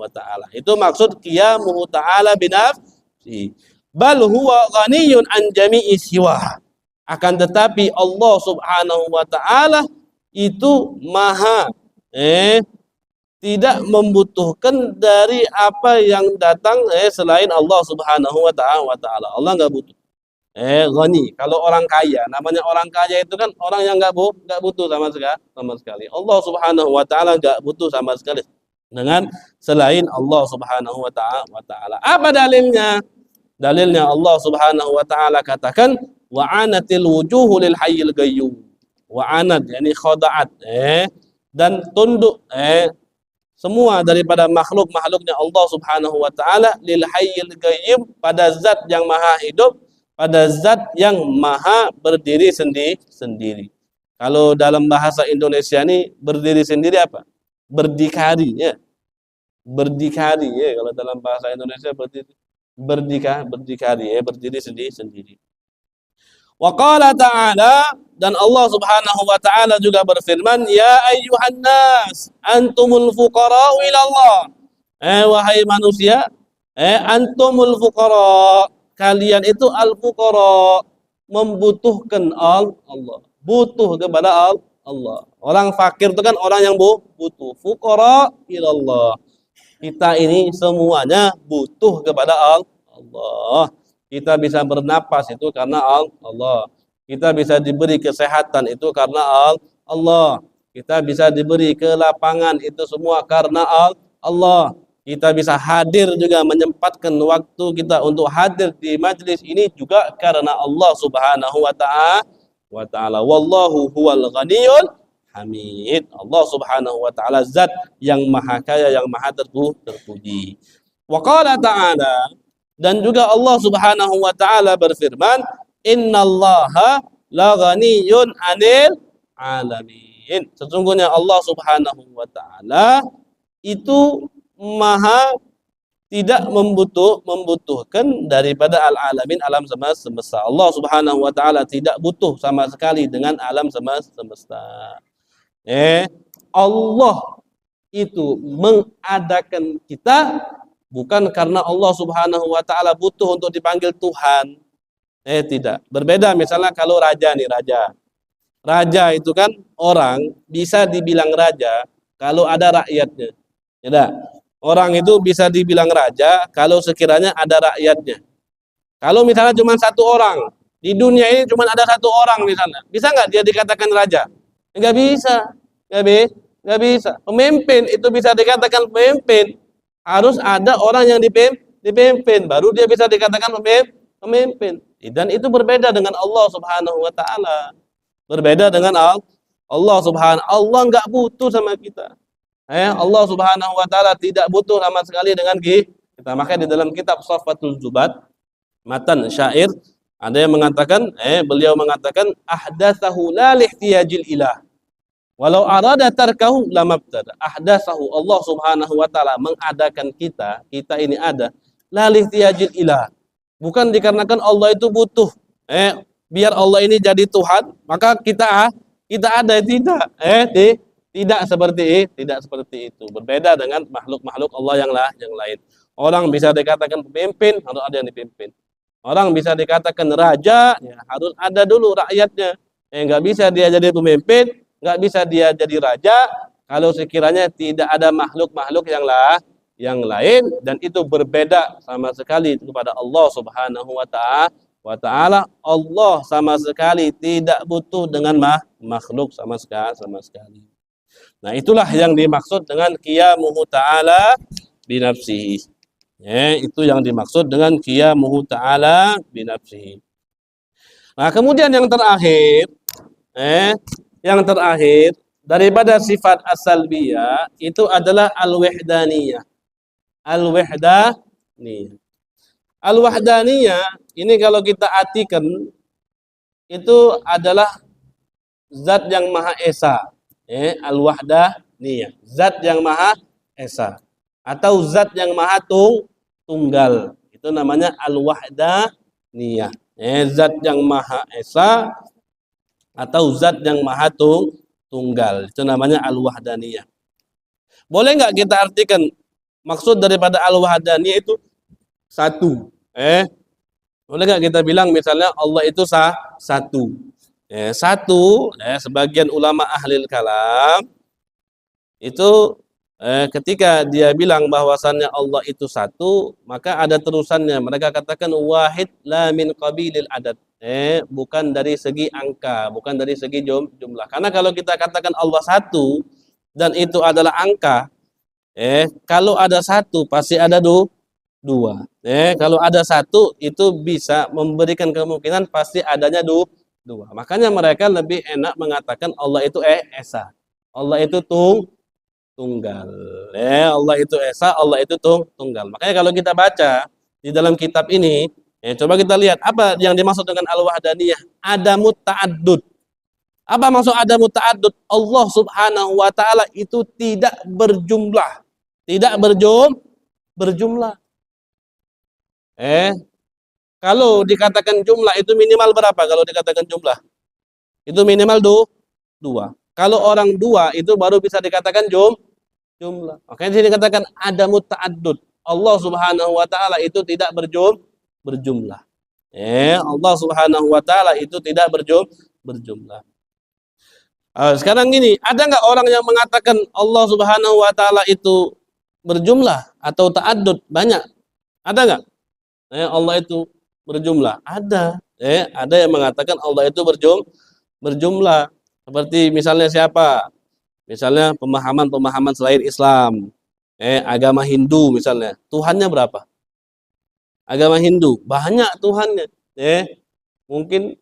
ta'ala. Itu maksud qiyamuhu ta'ala binafsihi. Bal huwa ghaniyun an jami'i siwa. Akan tetapi Allah subhanahu wa ta'ala itu maha tidak membutuhkan dari apa yang datang selain Allah subhanahu wa ta'ala. Allah nggak butuh. Ghani. Kalau orang kaya, namanya orang kaya itu kan orang yang nggak butuh sama sekali. Allah subhanahu wa ta'ala nggak butuh sama sekali dengan selain Allah subhanahu wa ta'ala. Apa dalilnya? Dalilnya Allah subhanahu wa ta'ala katakan wa'anatil wujuhu lil hayyil qayyum. Wa'anat yakni khada'at dan tunduk semua daripada makhluknya Allah subhanahu wa ta'ala lil hayyil qayyum, pada zat yang maha hidup, pada zat yang maha berdiri sendiri. Kalau dalam bahasa Indonesia ini berdiri sendiri apa? Berdikari ya. Berdikari ya, kalau dalam bahasa Indonesia berdikari berdiri sendiri. Wa qala ta'ala, dan Allah subhanahu wa ta'ala juga berfirman, ya ayyuhan nas antumul fuqara'u ila Allah. Wahai manusia, antumul fuqara', kalian itu al-fuqara, membutuhkan Allah, butuh kepada Allah. Orang fakir itu kan orang yang butuh. Fuqara ilallah. Kita ini semuanya butuh kepada Allah. Kita bisa bernapas itu karena Allah. Kita bisa diberi kesehatan itu karena Allah. Kita bisa diberi kelapangan itu semua karena Allah. Kita bisa hadir juga menyempatkan waktu kita untuk hadir di majlis ini juga karena Allah Subhanahu wa taala. Wallahu huwal ghaniyul hamid. Allah Subhanahu wa taala zat yang maha kaya, yang maha terpuji. Wa qala ta'ala, dan juga Allah Subhanahu wa taala berfirman, innallaha la ghaniyyun 'anil 'alamin. Sesungguhnya Allah Subhanahu wa taala itu maha tidak membutuhkan daripada al-alamin, alam semesta. Allah Subhanahu wa taala tidak butuh sama sekali dengan alam semesta. Allah itu mengadakan kita bukan karena Allah Subhanahu wa taala butuh untuk dipanggil Tuhan. Tidak. Berbeda misalnya kalau raja nih, raja. Raja itu kan orang bisa dibilang raja kalau ada rakyatnya. Tidak. Orang itu bisa dibilang raja kalau sekiranya ada rakyatnya. Kalau misalnya cuma satu orang, di dunia ini cuma ada satu orang misalnya, bisa nggak dia dikatakan raja? Nggak bisa. Nggak bisa. Pemimpin itu bisa dikatakan pemimpin. Harus ada orang yang dipimpin, baru dia bisa dikatakan pemimpin. Dan itu berbeda dengan Allah Subhanahu wa taala. Berbeda dengan Allah Subhanahu. Allah nggak butuh sama kita. Allah Subhanahu wa taala tidak butuh sama sekali dengan kita. Maka di dalam kitab Shafwatul Zubat, matan syair, ada yang mengatakan, beliau mengatakan ahdatsahu la lihtiyajil ilah. Walau arada tarkahu lamabtada. Ahdatsahu, Allah Subhanahu wa taala mengadakan kita ini ada la lihtiyajil ilah. Bukan dikarenakan Allah itu butuh. Biar Allah ini jadi Tuhan, maka kita ada, tidak. Tidak seperti itu. Berbeda dengan makhluk-makhluk Allah yang lain. Orang bisa dikatakan pemimpin, harus ada yang dipimpin. Orang bisa dikatakan raja, ya, harus ada dulu rakyatnya. Nggak bisa dia jadi pemimpin, nggak bisa dia jadi raja, kalau sekiranya tidak ada makhluk-makhluk yang lain, dan itu berbeda sama sekali kepada Allah Subhanahu wa taala. Allah sama sekali tidak butuh dengan makhluk sama sekali. Nah, itulah yang dimaksud dengan qiyamuhu ta'ala binafsihi. Itu yang dimaksud dengan qiyamuhu ta'ala binafsihi. Nah, kemudian yang terakhir daripada sifat as-salbiyah itu adalah al-wahdaniyah. Al-wahdaniyah ini kalau kita artikan itu adalah zat yang maha esa. Al-wahdaniyah, zat yang maha esa atau zat yang maha tunggal, itu namanya al-wahdaniyah. Zat yang maha esa atau zat yang maha tunggal, itu namanya al-wahdaniyah. Boleh nggak kita artikan maksud daripada al-wahdaniyah itu satu? Boleh nggak kita bilang misalnya Allah itu satu? Sebagian ulama ahlil kalam itu ketika dia bilang bahwasannya Allah itu satu, maka ada terusannya. Mereka katakan wahid la min qabilil adad. Bukan dari segi angka, bukan dari segi jumlah. Karena kalau kita katakan Allah satu dan itu adalah angka, kalau ada satu pasti ada dua. Kalau ada satu itu bisa memberikan kemungkinan pasti adanya dua. Makanya mereka lebih enak mengatakan Allah itu esa. Allah itu tunggal. Allah itu esa, Allah itu tunggal. Makanya kalau kita baca di dalam kitab ini, coba kita lihat apa yang dimaksud dengan al-wahdaniyah. Adamut ta'addud. Apa maksud adamut ta'addud? Allah Subhanahu wa taala itu tidak berjumlah. Tidak berjumlah. Kalau dikatakan jumlah itu minimal berapa? Kalau dikatakan jumlah itu minimal dua. Kalau orang dua itu baru bisa dikatakan jumlah. Makanya di sini dikatakan adamut ta'addud. Allah Subhanahu wa taala itu tidak berjumlah. Allah Subhanahu wa taala itu tidak berjumlah. Sekarang gini, ada nggak orang yang mengatakan Allah Subhanahu wa taala itu berjumlah atau ta'addud? Banyak. Ada nggak? Allah itu berjumlah. Ada. Ada yang mengatakan Allah itu berjumlah. Seperti misalnya siapa? Misalnya pemahaman-pemahaman selain Islam. Agama Hindu misalnya. Tuhannya berapa? Agama Hindu banyak Tuhannya. Mungkin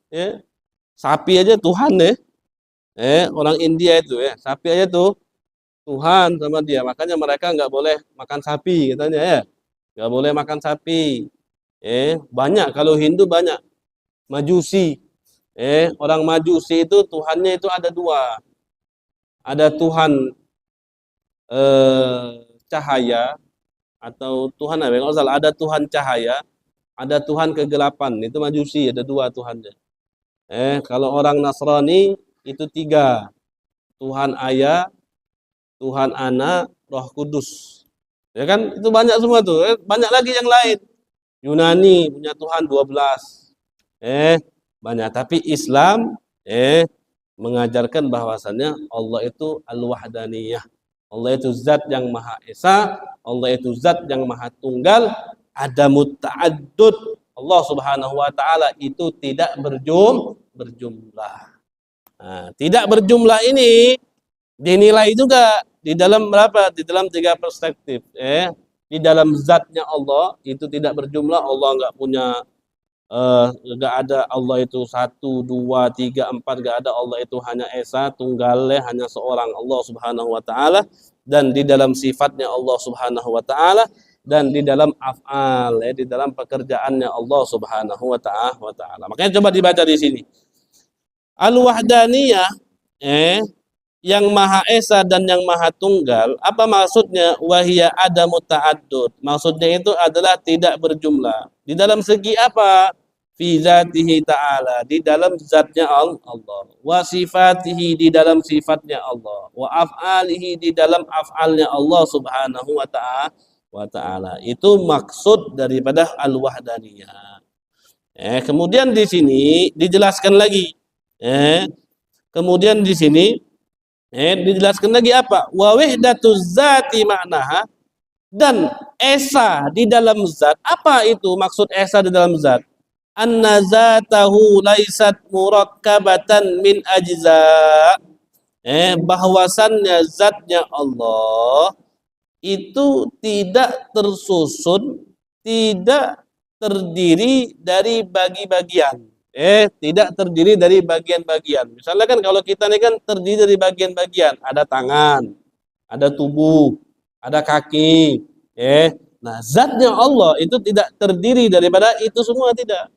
sapi aja Tuhan ya. Orang India itu sapi aja tuh Tuhan sama dia. Makanya mereka nggak boleh makan sapi katanya ya. Nggak boleh makan sapi. Banyak kalau Hindu banyak. Majusi. Orang Majusi itu Tuhannya itu ada dua. Ada Tuhan cahaya atau Tuhan apa? Nggak salah. Ada Tuhan cahaya, ada Tuhan kegelapan. Itu Majusi, ada dua Tuhannya. Kalau orang Nasrani itu tiga. Tuhan Ayah, Tuhan Anak, Roh Kudus. Ya kan? Itu banyak semua tuh. Banyak lagi yang lain. Yunani punya Tuhan 12. Banyak. Tapi Islam mengajarkan bahwasannya Allah itu Al-Wahdaniyah. Allah itu zat yang Maha Esa, Allah itu zat yang Maha Tunggal, adamut ta'addud. Allah Subhanahu wa taala itu tidak berjumlah. Nah, tidak berjumlah ini dinilai juga di dalam berapa? Di dalam tiga perspektif. Di dalam zatnya Allah itu tidak berjumlah, Allah nggak punya, nggak ada Allah itu 1, 2, 3, 4, nggak ada. Allah itu hanya esa, tunggal, hanya seorang Allah Subhanahu wa taala. Dan di dalam sifatnya Allah Subhanahu wa taala, dan di dalam af'al, di dalam pekerjaannya Allah Subhanahu wa taala. Makanya coba dibaca di sini. Al-Wahdaniyah, yang Maha Esa dan yang Maha Tunggal, apa maksudnya? Wahia adamu ta'addud. Maksudnya itu adalah tidak berjumlah. Di dalam segi apa? Fi zatihi ta'ala, di dalam zatnya Allah. Wa sifatihi, di dalam sifatnya Allah. Wa af'alihi, di dalam af'alnya Allah Subhanahu wa taala. Itu maksud daripada al-wahdaniyah. Kemudian di sini dijelaskan lagi. Kemudian di sini dijelaskan lagi apa? Wa wahdatuz zati maknaha, dan esa di dalam zat. Apa itu maksud esa di dalam zat? Anna zatahu laisat murakkabatan min ajza. Bahwasannya zatnya Allah itu tidak tersusun, tidak terdiri dari bagi-bagian. Tidak terdiri dari bagian-bagian. Misalnya kan kalau kita ini kan terdiri dari bagian-bagian. Ada tangan, ada tubuh, ada kaki. Nah, zatnya Allah itu tidak terdiri daripada itu semua, tidak.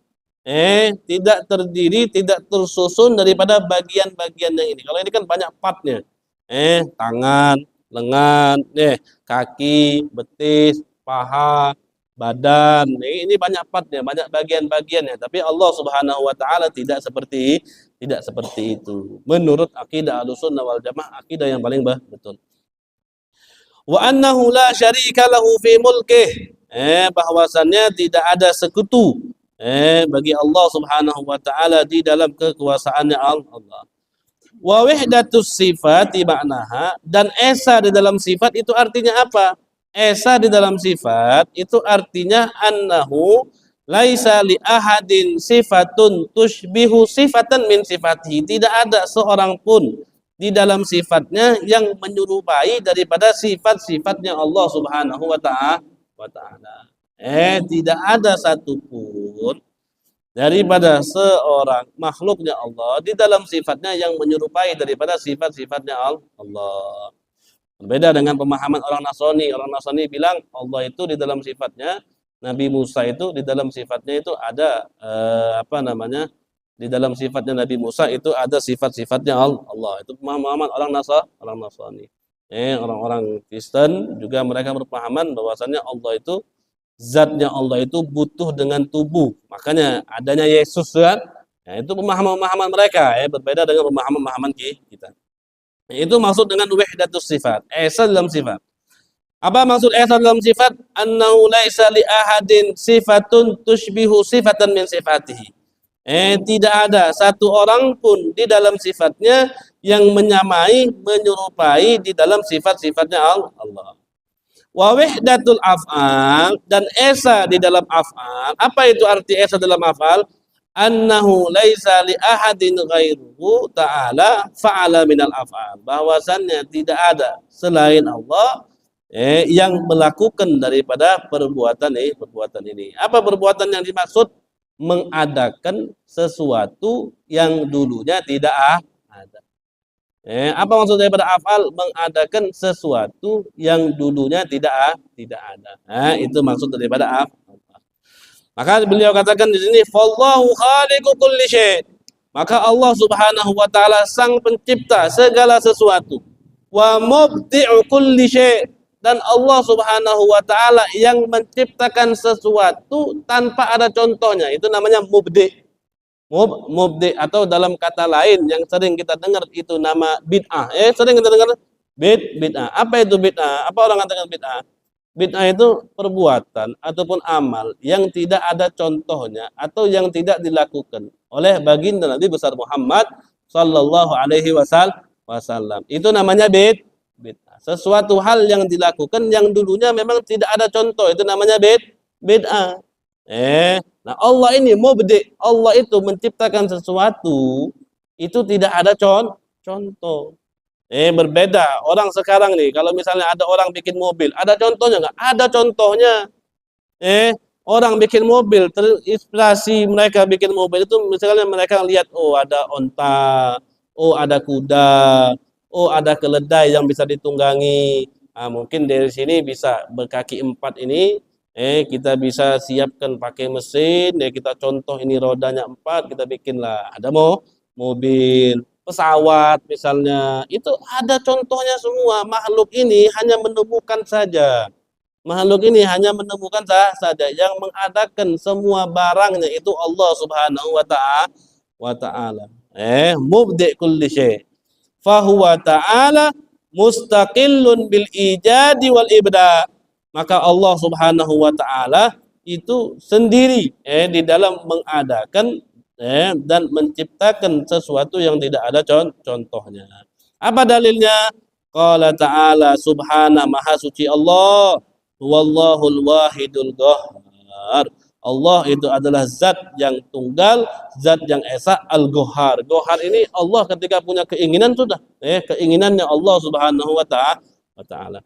Tidak terdiri, tidak tersusun daripada bagian-bagian yang ini. Kalau ini kan banyak partnya. Tangan, lengan, kaki, betis, paha, badan. Ini banyak partnya, banyak bagian-bagiannya. Tapi Allah Subhanahu wa taala tidak seperti itu. Menurut akidah Ahlussunnah wal Jamaah, akidah yang paling betul. Wa annahu la syarika lahu fi mulkih. Bahwasannya tidak ada sekutu bagi Allah Subhanahu wa taala di dalam kekuasaannya Allah. Wa wahdatus sifati maknaha, dan esa di dalam sifat itu artinya apa? Esa di dalam sifat itu artinya annahu laisa li ahadin sifatun tushbihu sifatan min sifatihi. Tidak ada seorang pun di dalam sifatnya yang menyerupai daripada sifat-sifatnya Allah Subhanahu wa taala. Tidak ada satupun daripada seorang makhluknya Allah di dalam sifatnya yang menyerupai daripada sifat-sifatnya Allah. Berbeda dengan pemahaman orang Nasrani. Orang Nasrani bilang Allah itu di dalam sifatnya, Nabi Musa itu di dalam sifatnya itu ada di dalam sifatnya Nabi Musa itu ada sifat-sifatnya Allah. Itu pemahaman orang Nasrani. Orang-orang Kristen juga mereka berpahaman bahwasannya Allah itu, zatnya Allah itu butuh dengan tubuh. Makanya adanya Yesus kan. Itu pemahaman mereka, berbeda dengan pemahaman kita. Itu maksud dengan wahdatus sifat, esa dalam sifat. Apa maksud esa dalam sifat? Annahu laisa li ahadin sifatun tushbihu sifatan min sifatihi. Tidak ada satu orang pun di dalam sifatnya yang menyamai, menyerupai di dalam sifat-sifatnya Allah. Wa wahdatul af'al, dan esa di dalam af'al. Apa itu arti esa dalam af'al? Annahu laisa li ahadin ghairuhu ta'ala fa'ala minal af'al. Bahwasannya tidak ada selain Allah yang melakukan daripada perbuatan ini. Apa perbuatan yang dimaksud? Mengadakan sesuatu yang dulunya tidak ada. Apa maksud daripada af'al? Mengadakan sesuatu yang dulunya tidak ada. Itu maksud daripada af'al. Maka beliau katakan di sini, "Fallahu khaliqu kulli syai'." Maka Allah Subhanahu wa taala sang pencipta segala sesuatu. Wa mubdi'u kulli syai', dan Allah Subhanahu wa taala yang menciptakan sesuatu tanpa ada contohnya. Itu namanya mubdi'. Mubdi', atau dalam kata lain yang sering kita dengar itu nama bid'ah. Sering kita dengar bid'ah. Apa itu bid'ah? Apa orang katakan bid'ah? Bid'ah itu perbuatan ataupun amal yang tidak ada contohnya atau yang tidak dilakukan oleh baginda Nabi besar Muhammad sallallahu alaihi wasallam. Itu namanya bid'ah. Sesuatu hal yang dilakukan yang dulunya memang tidak ada contoh, itu namanya bid'ah. Nah Allah ini mubdi', Allah itu menciptakan sesuatu itu tidak ada contoh. Berbeda orang sekarang nih, kalau misalnya ada orang bikin mobil, ada contohnya nggak? Ada contohnya. Orang bikin mobil, terinspirasi mereka bikin mobil itu misalnya mereka lihat, oh ada onta, oh ada kuda, oh ada keledai yang bisa ditunggangi. Mungkin dari sini bisa berkaki 4 ini, kita bisa siapkan pakai mesin, kita contoh ini rodanya 4, kita bikinlah ada mobil, pesawat misalnya. Itu ada contohnya semua. Makhluk ini hanya menemukan saja. Makhluk ini hanya menemukan saja. Yang mengadakan semua barangnya itu Allah Subhanahu wa ta'ala. Mubdi' kulli syai'. Fahuwa ta'ala mustaqillun bil ijadi wal ibda'. Maka Allah Subhanahu wa ta'ala itu sendiri di dalam mengadakan dan menciptakan sesuatu yang tidak ada contohnya. Apa dalilnya? Qala ta'ala subhana, maha suci Allah, wallahul wahidul qahhar. Allah itu adalah zat yang tunggal, zat yang esa, al-Qahhar. Qahhar ini Allah ketika punya keinginan sudah, keinginannya Allah Subhanahu wa ta'ala.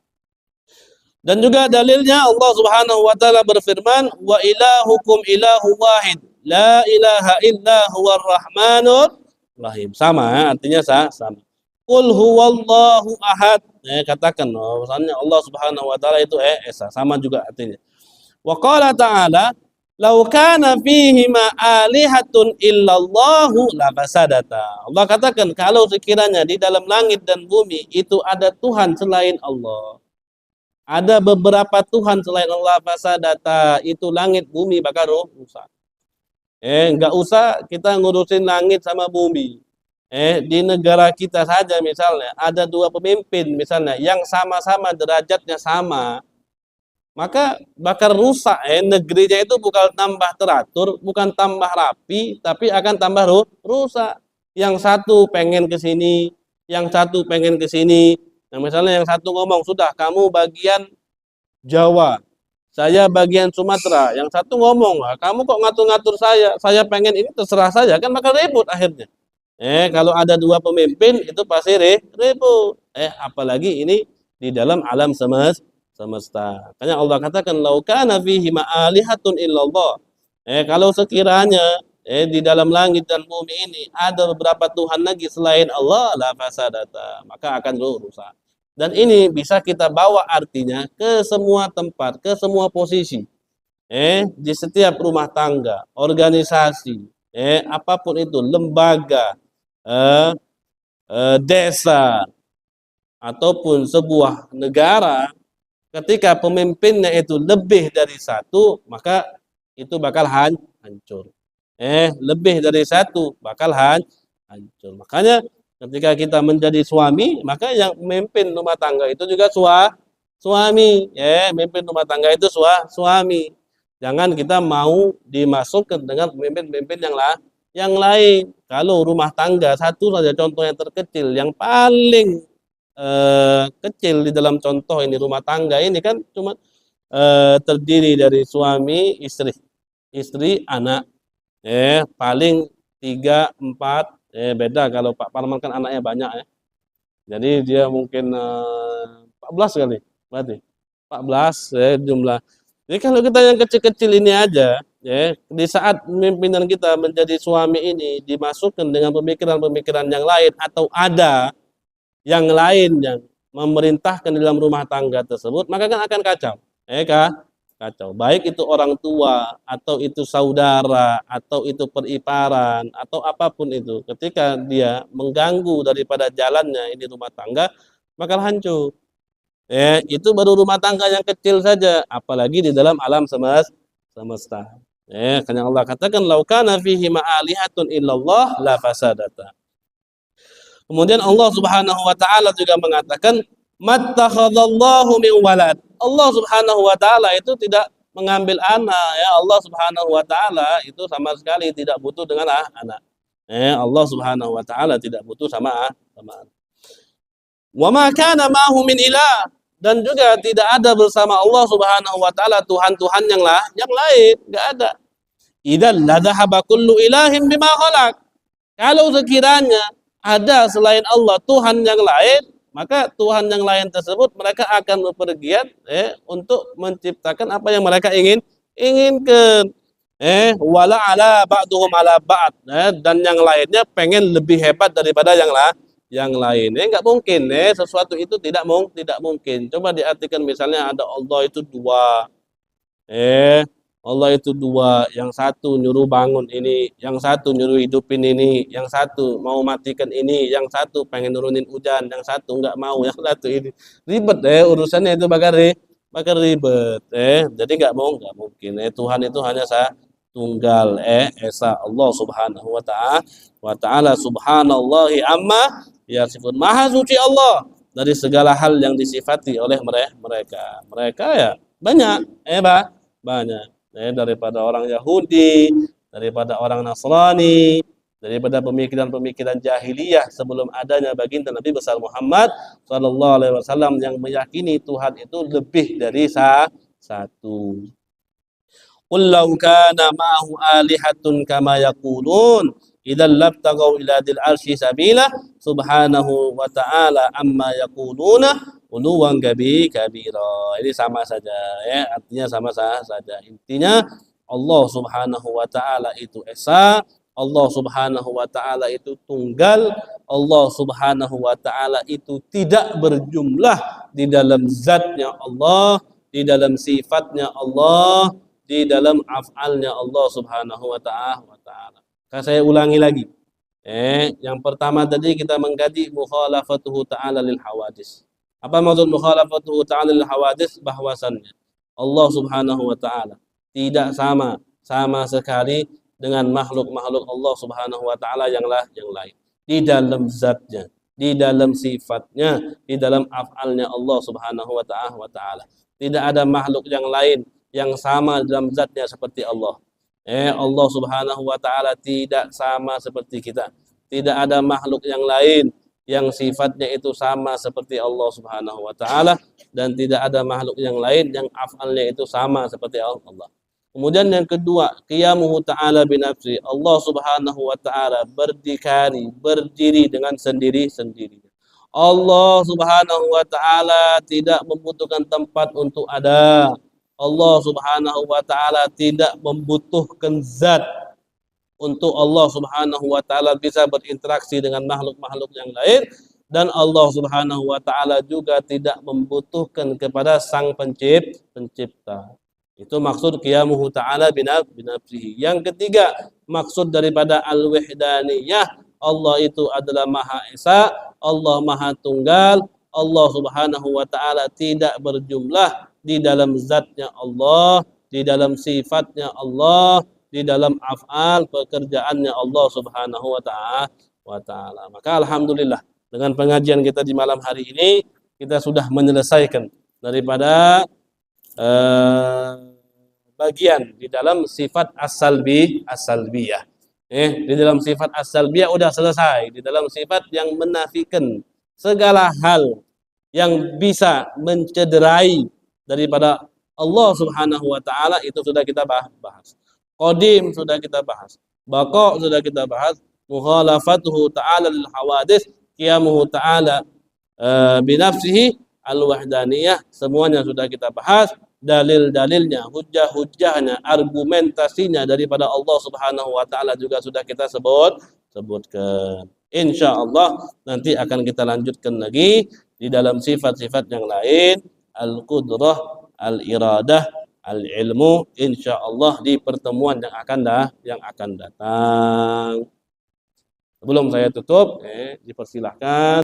Dan juga dalilnya Allah Subhanahu wa ta'ala berfirman, wa ilahukum ilahu wahid, la ilaha illa huwar rahmanur rahim. Sama, artinya sama. Qul huwallahu ahad. Katakan bahwasanya Allah Subhanahu wa taala itu esa, sama juga artinya. Wa qala ta'ala, "Law kana fihi ma alihatun illallahu la fasadata." Allah katakan kalau sekiranya di dalam langit dan bumi itu ada Tuhan selain Allah, ada beberapa Tuhan selain Allah, fasadata, itu langit bumi bakal rusak. Enggak usah kita ngurusin langit sama bumi. Di negara kita saja misalnya ada 2 pemimpin misalnya yang sama-sama derajatnya sama, maka bakal rusak. Negerinya itu bukan tambah teratur, bukan tambah rapi, tapi akan tambah rusak. Yang satu pengen ke sini, yang satu pengen ke sini. Nah, misalnya yang satu ngomong, sudah kamu bagian Jawa, saya bagian Sumatera. Yang satu ngomong, kamu kok ngatur-ngatur saya pengen ini, terserah saja, kan bakal ribut akhirnya. Kalau ada 2 pemimpin itu pasti ribut. Apalagi ini di dalam alam semesta. Makanya Allah katakan, "Lau kana fihi ma'alihatun illallah." Kalau sekiranya di dalam langit dan bumi ini ada beberapa Tuhan lagi selain Allah, la fasadata, maka akan rusak. Dan ini bisa kita bawa artinya ke semua tempat, ke semua posisi. Di setiap rumah tangga, organisasi, apapun itu, lembaga, desa, ataupun sebuah negara, ketika pemimpinnya itu lebih dari satu, maka itu bakal hancur. Lebih dari satu bakal hancur. Makanya ketika kita menjadi suami, maka yang memimpin rumah tangga itu juga suami. Pemimpin rumah tangga itu suami. Jangan kita mau dimasukkan dengan pemimpin-pemimpin yang lain. Kalau rumah tangga, satu saja contoh yang terkecil, yang paling kecil di dalam contoh ini, rumah tangga ini kan cuma terdiri dari suami, istri, anak. Paling 3, 4, beda kalau Pak Parman kan anaknya banyak ya. Jadi dia mungkin 14 kali, berarti 14 jumlah. Jadi kalau kita yang kecil-kecil ini aja, di saat pimpinan kita menjadi suami ini dimasukkan dengan pemikiran-pemikiran yang lain atau ada yang lain yang memerintahkan di dalam rumah tangga tersebut, maka kan akan kacau. Kacau. Baik itu orang tua, atau itu saudara, atau itu periparan, atau apapun itu. Ketika dia mengganggu daripada jalannya ini rumah tangga, bakal hancur. Itu baru rumah tangga yang kecil saja, apalagi di dalam alam semesta. Karena Allah katakan, laukana fihi ma'alihatun illallah la fasadata. Kemudian Allah Subhanahu wa taala juga mengatakan, mattakhadallahu min walad. Allah Subhanahu wa taala itu tidak mengambil anak, ya. Allah Subhanahu wa taala itu sama sekali tidak butuh dengan anak. Allah Subhanahu wa taala tidak butuh sama anak. Wa ma kana ma'hu min ilah, dan juga tidak ada bersama Allah Subhanahu wa taala tuhan-tuhan yang lain, enggak ada. Idzal la dhahaba kullu ilahin bima khalaq. Kalau sekiranya ada selain Allah Tuhan yang lain, maka Tuhan yang lain tersebut mereka akan bepergian untuk menciptakan apa yang mereka inginkan. Wala ala ba'duhum ala ba'd, dan yang lainnya pengen lebih hebat daripada yang lain. Enggak mungkin, sesuatu itu tidak mungkin. Coba diartikan misalnya ada Allah itu dua. Allah itu dua, yang satu nyuruh bangun ini, yang satu nyuruh hidupin ini, yang satu mau matikan ini, yang satu pengen nurunin hujan, yang satu enggak mau, yang satu ini. Ribet urusannya itu bakal ribet. Jadi enggak mungkin. Tuhan itu hanya tunggal, esa Allah Subhanahu wa taala subhanallahi amma yasifun. Maha suci Allah dari segala hal yang disifati oleh mereka. Mereka ya banyak, banyak. Daripada orang Yahudi, daripada orang Nasrani, daripada pemikiran-pemikiran jahiliyah sebelum adanya baginda Nabi besar Muhammad sallallahu alaihi wasallam yang meyakini Tuhan itu lebih dari satu. Qul law kana ma'ahu alihatun kama yaqulun idzal labtaghaw ila dzil arsy sabila subhanahu wa ta'ala amma yaquluna uluwan kabira. Ini sama saja, artinya sama saja. Intinya Allah Subhanahu wa taala itu esa, Allah Subhanahu wa taala itu tunggal, Allah Subhanahu wa taala itu tidak berjumlah di dalam zatnya Allah, di dalam sifatnya Allah, di dalam af'alnya Allah Subhanahu wa taala. Saya ulangi lagi. Yang pertama tadi kita mengkaji mukhalafatuhu ta'ala lil hawadis. Apa maksud mukhalafatuhu ta'ala lil hawadis? Bahwasannya Allah Subhanahu wa taala tidak sama sekali dengan makhluk-makhluk Allah Subhanahu wa taala yang lain. Di dalam zatnya, di dalam sifatnya, di dalam af'alnya Allah Subhanahu wa taala. Tidak ada makhluk yang lain yang sama dalam zatnya seperti Allah. Allah Subhanahu wa taala tidak sama seperti kita. Tidak ada makhluk yang lain yang sifatnya itu sama seperti Allah Subhanahu wa taala, dan tidak ada makhluk yang lain yang af'alnya itu sama seperti Allah. Kemudian yang kedua, qiyamuhu ta'ala binafsi. Allah Subhanahu wa taala berdiri dengan sendiri-sendiri. Allah Subhanahu wa taala tidak membutuhkan tempat untuk ada. Allah Subhanahu wa taala tidak membutuhkan zat untuk Allah Subhanahu wa taala bisa berinteraksi dengan makhluk-makhluk yang lain, dan Allah Subhanahu wa taala juga tidak membutuhkan kepada sang pencipta. Itu maksud qiyamuhu ta'ala binafsihi. Yang ketiga, maksud daripada al-wahdaniyah, Allah itu adalah Maha Esa, Allah Maha Tunggal, Allah Subhanahu wa taala tidak berjumlah di dalam zatnya Allah, di dalam sifatnya Allah, di dalam af'al pekerjaannya Allah Subhanahu wa taala. Maka alhamdulillah dengan pengajian kita di malam hari ini kita sudah menyelesaikan daripada bagian di dalam sifat as-salbiyah. Di dalam sifat as-salbiyah udah selesai. Di dalam sifat yang menafikan segala hal yang bisa mencederai daripada Allah Subhanahu wa taala itu sudah kita bahas. Qadim sudah kita bahas. Baqa sudah kita bahas. Mukhalafatuhu ta'ala lil hawadits, qiyamuhu ta'ala binafsihi al-wahdaniyah, semuanya sudah kita bahas. Dalil-dalilnya, hujjah-hujjahnya, argumentasinya daripada Allah Subhanahu wa taala juga sudah kita sebutkan. Insyaallah nanti akan kita lanjutkan lagi di dalam sifat-sifat yang lain, al-qudrah, al-iradah, al-ilmu, insyaallah di pertemuan yang akan datang. Sebelum saya tutup, dipersilahkan